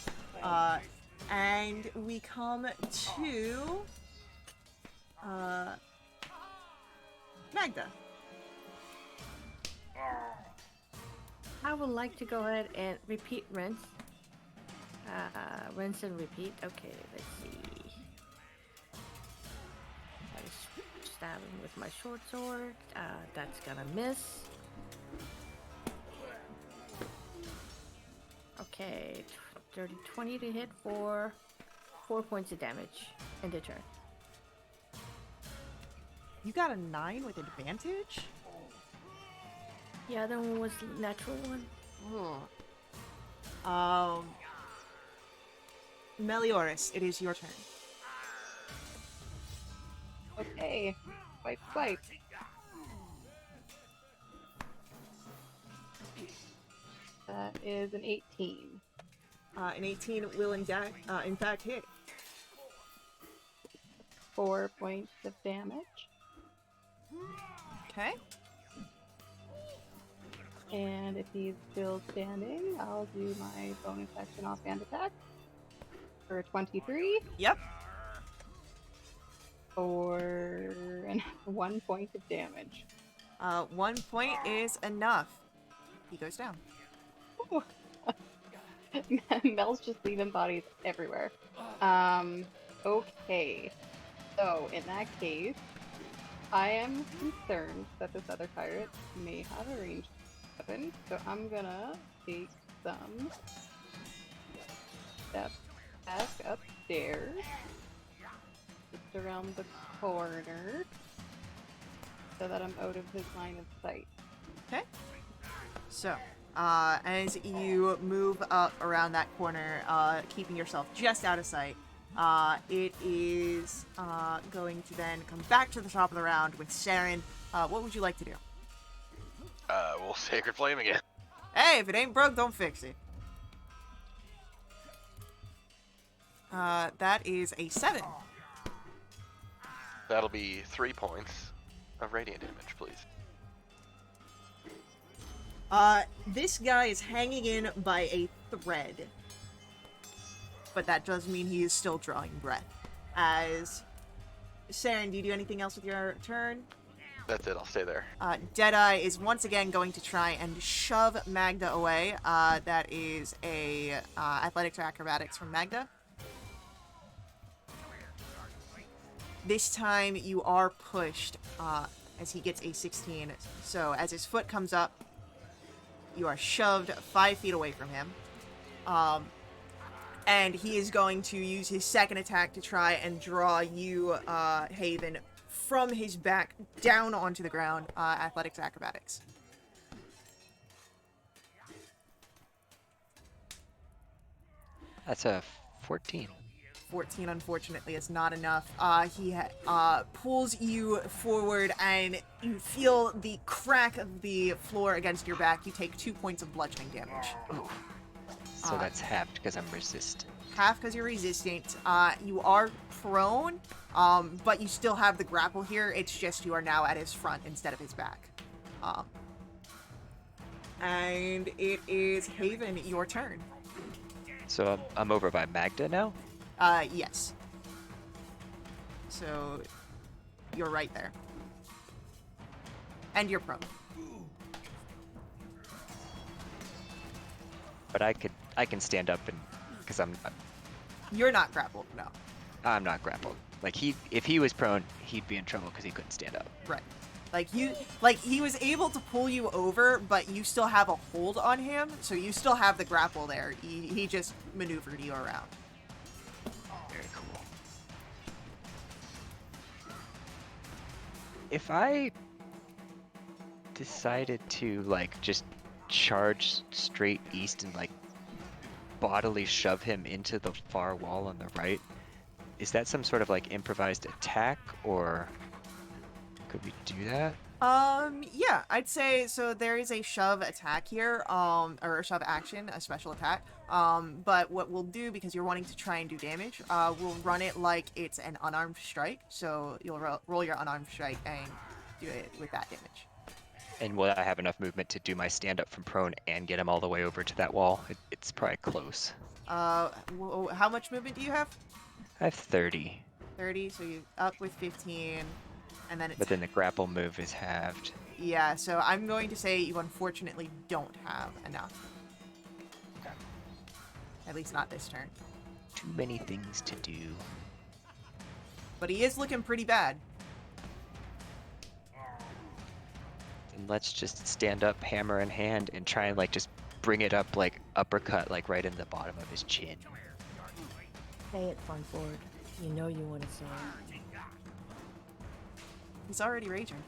And we come to Magda. I would like to go ahead and repeat rinse. Rinse and repeat. Okay, let's see. I stab him with my short sword. That's gonna miss. Okay, 20 to hit for 4 points of damage in the turn. You got a 9 with advantage? The other one was natural one. Melioris, it is your turn. Okay. Swipe, swipe. That is an 18. An 18 will in fact hit. 4 points of damage. Okay. And if he's still standing, I'll do my bonus action offhand attack for a 23 Yep. for 1 point of damage. 1 point is enough. He goes down. Mel's just leaving bodies everywhere. Okay. So, in that case, I am concerned that this other pirate may have a ranged weapon, so I'm gonna take some steps back upstairs, just around the corner, so that I'm out of his line of sight. Okay. So, as you move up around that corner, keeping yourself just out of sight, it is going to then come back to the top of the round with Saren. What would you like to do? We'll Sacred Flame again. Hey, if it ain't broke, don't fix it. That is a 7. That'll be 3 points of radiant damage, please. This guy is hanging in by a thread. But that does mean he is still drawing breath. As Saren, do you do anything else with your turn? That's it, I'll stay there. Deadeye is once again going to try and shove Magda away. That is a athletics or acrobatics from Magda. This time you are pushed as he gets a 16. So as his foot comes up, you are shoved 5 feet away from him. And he is going to use his second attack to try and draw you, Haven, from his back down onto the ground. Athletics, acrobatics. That's a 14. 14, unfortunately, is not enough. He pulls you forward, and you feel the crack of the floor against your back. You take 2 points of bludgeoning damage. So that's halved because I'm resistant. Half because you're resistant. You are prone, but you still have the grapple here. It's just you are now at his front instead of his back. And it is Haven, your turn. So I'm over by Magda now? Yes. So you're right there. And you're prone. But I can stand up and because You're not grappled, no. I'm not grappled. Like if he was prone, he'd be in trouble because he couldn't stand up. Right. He was able to pull you over, but you still have a hold on him, so you still have the grapple there. He just maneuvered you around. Very cool. If I decided to like just charge straight east and like bodily shove him into the far wall on the right, is that some sort of like improvised attack, or could we do that? Yeah, I'd say so. There is a shove attack here, or a shove action, a special attack. But what we'll do, because you're wanting to try and do damage, we'll run it like it's an unarmed strike. So you'll roll your unarmed strike and do it with that damage. And will I have enough movement to do my stand up from prone and get him all the way over to that wall? It's probably close. How much movement do you have? I have 30. 30, so you up with 15, and then it's... But then the grapple move is halved. Yeah, so I'm going to say you unfortunately don't have enough. At least not this turn. Too many things to do. But he is looking pretty bad. And let's just stand up, hammer in hand, and try and like just bring it up like uppercut like right in the bottom of his chin. Say it, Fun Ford. You know you want to say it. He's already raging.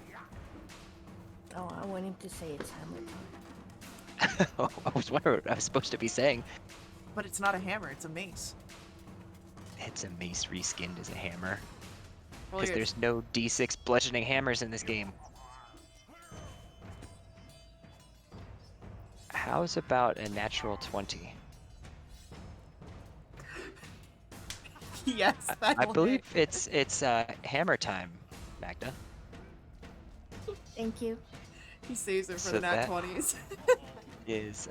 Oh, I want him to say it's hammer time. Oh, I was wondering what I was supposed to be saying. But it's not a hammer, it's a mace. It's a mace reskinned as a hammer. Roll Because your- there's no D6 bludgeoning hammers in this game. How's about a natural 20? Yes, that'll I believe hit. it's hammer time, Magda. Thank you. He saves it for So the nat that- 20s. is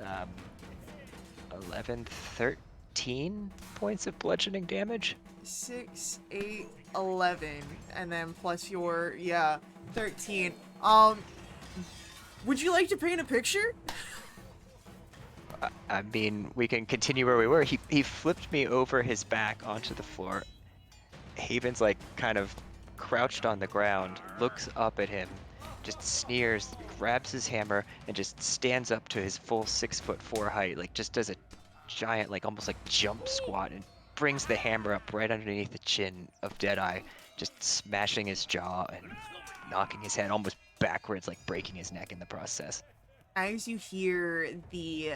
11, 13 points of bludgeoning damage. 6, 8, 11, and then plus your, yeah, 13. Would you like to paint a picture? I mean, we can continue where we were. He flipped me over his back onto the floor. Haven's like kind of crouched on the ground, looks up at him, just sneers, grabs his hammer, and just stands up to his full 6'4" height, like just does a giant, like almost like jump squat, and brings the hammer up right underneath the chin of Deadeye, just smashing his jaw and knocking his head almost backwards, like breaking his neck in the process. As you hear the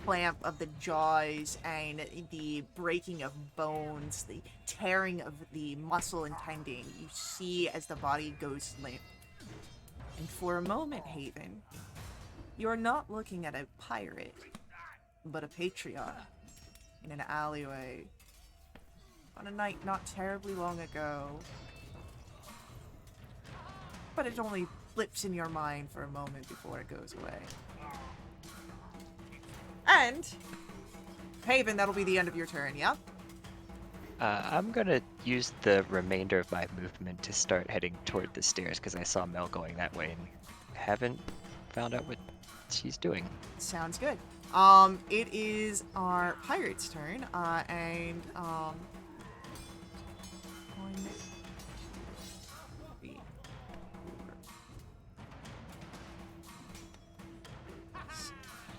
clamp of the jaws and the breaking of bones, the tearing of the muscle and tendon, you see as the body goes limp. And for a moment, Haven, you're not looking at a pirate, but a patriot in an alleyway on a night not terribly long ago. But it only flips in your mind for a moment before it goes away. And, Haven, that'll be the end of your turn, yeah? I'm gonna use the remainder of my movement to start heading toward the stairs because I saw Mel going that way and haven't found out what she's doing. Sounds good. It is our pirate's turn, and, 1, 2, 3,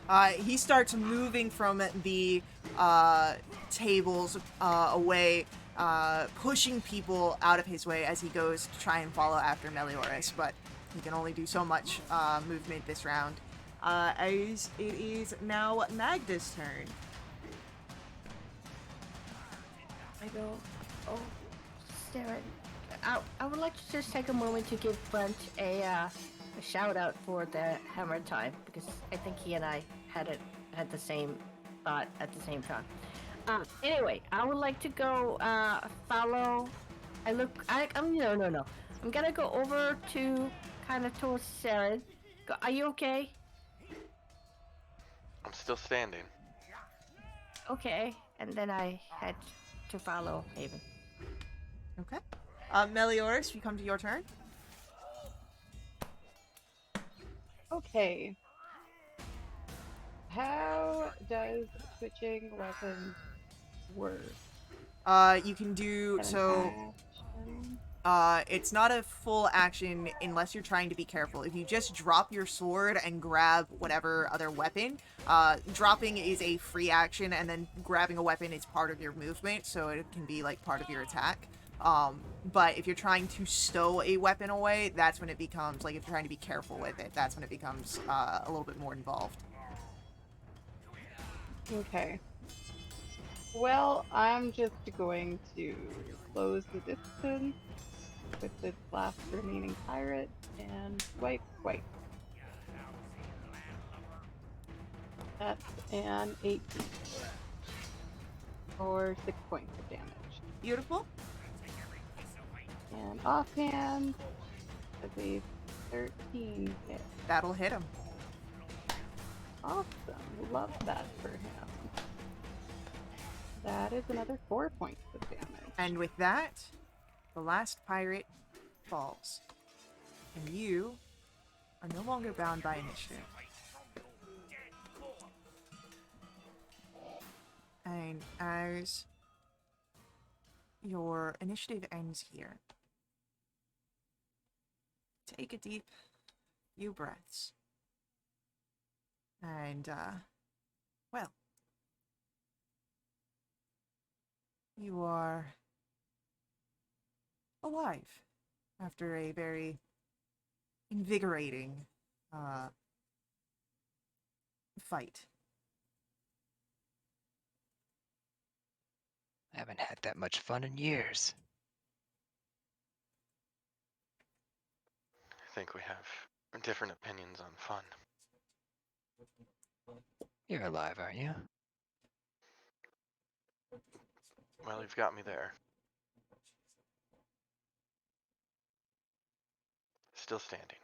4. He starts moving from the tables away, pushing people out of his way as he goes to try and follow after Melioras, but he can only do so much movement this round. As it is now Magda's turn. I go, oh, Sarah, I would like to just take a moment to give Brent a shout out for the hammer time because I think he and I had the same thought at the same time. Anyway, I would like to go follow. No. I'm gonna go over to kind of towards Sarah. Are you okay? I'm still standing. Okay, and then I head to follow Haven. Okay. Melioras, you come to your turn. Okay. How does switching weapons work? You can do, Is that so, an action? it's not a full action unless you're trying to be careful. If you just drop your sword and grab whatever other weapon, dropping is a free action, and then grabbing a weapon is part of your movement, so it can be, like, part of your attack. But if you're trying to stow a weapon away, that's when it becomes, like, if you're trying to be careful with it, that's when it becomes, a little bit more involved. Okay. Well, I'm just going to close the distance with this last remaining pirate and swipe. That's an 18 or 6 points of damage. Beautiful. And offhand, that's a 13 hit. That'll hit him. Awesome. Love that for him. That is another 4 points of damage. And with that, the last pirate falls. And you are no longer bound by initiative. And as your initiative ends here, take a deep few breaths. And, well, you are alive after a very invigorating fight. I haven't had that much fun in years. I think we have different opinions on fun. You're alive, aren't you? Well, you've got me there. Still standing.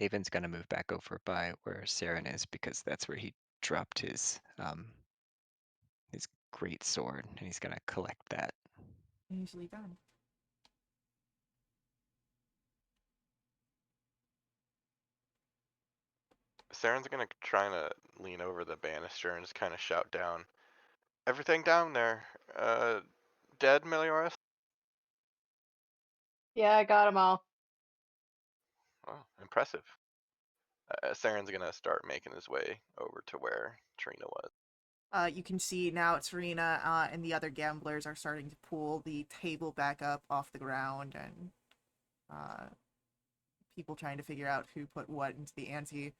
Haven's gonna move back over by where Saren is because that's where he dropped his great sword, and he's gonna collect that. Easily done. Saren's gonna try to lean over the banister and just kind of shout down, "Everything down there, dead, Melioras?" Yeah, I got them all. Oh, impressive. Saren's gonna start making his way over to where Trina was. You can see now it's Serena and the other gamblers are starting to pull the table back up off the ground, and people trying to figure out who put what into the ante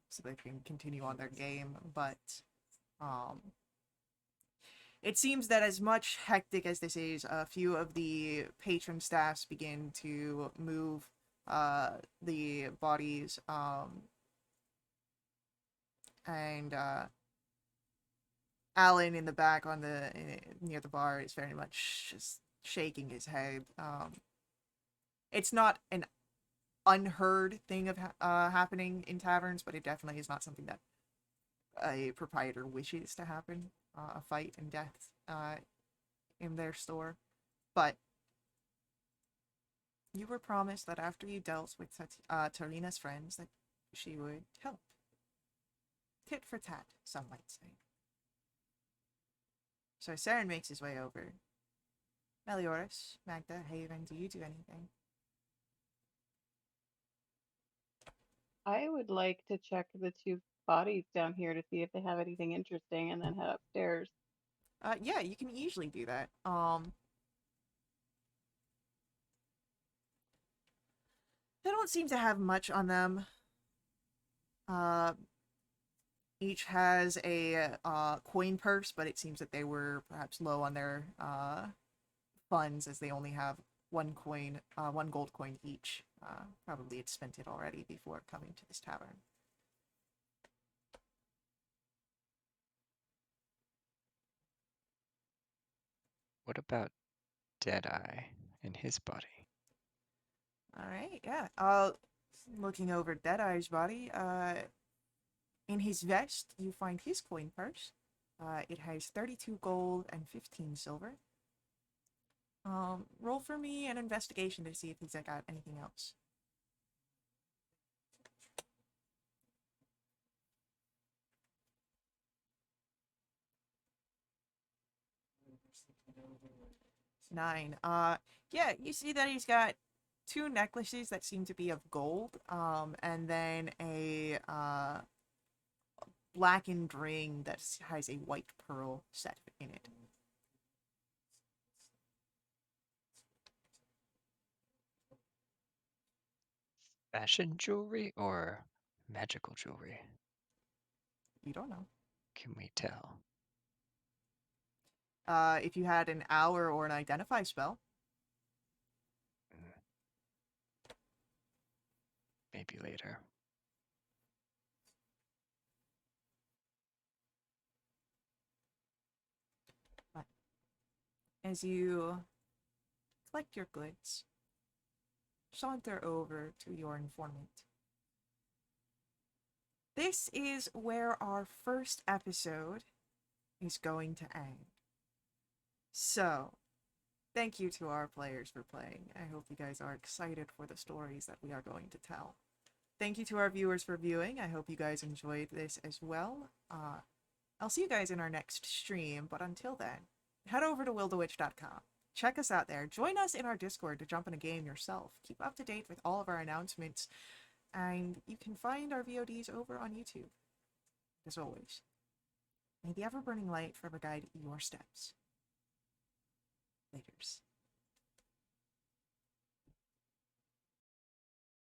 so they can continue on their game. But um, it seems that as much hectic as this is, a few of the patron staffs begin to move the bodies, and Alan in the back on the near the bar is very much just shaking his head. It's not an unheard thing of happening in taverns, but it definitely is not something that a proprietor wishes to happen. A fight and death in their store. But you were promised that after you dealt with Tarina's friends, that she would help. Tit for tat, some might say. So Saren makes his way over. Melioras, Magda, Haven, do you do anything? I would like to check the two bodies down here to see if they have anything interesting and then head upstairs. Yeah, you can easily do that. They don't seem to have much on them. Each has a coin purse, but it seems that they were perhaps low on their funds, as they only have one coin, one gold coin each. Probably had spent it already before coming to this tavern. What about Deadeye and his body? All right, yeah. Looking over Deadeye's body, in his vest, you find his coin purse. It has 32 gold and 15 silver. Roll for me an investigation to see if he's got anything else. Nine. Yeah, you see that he's got two necklaces that seem to be of gold, and then a blackened ring that has a white pearl set in it. Fashion jewelry or magical jewelry? You don't know. Can we tell? If you had an hour or an identify spell, Mm, maybe later. but as you collect your goods, saunter over to your informant. This is where our first episode is going to end. So, thank you to our players for playing. I hope you guys are excited for the stories that we are going to tell. Thank you to our viewers for viewing. I hope you guys enjoyed this as well. I'll see you guys in our next stream, but until then, head over to wildewitch.com. Check us out there. Join us in our Discord to jump in a game yourself. Keep up to date with all of our announcements, and you can find our VODs over on YouTube. As always, may the ever-burning light forever guide your steps. Laters.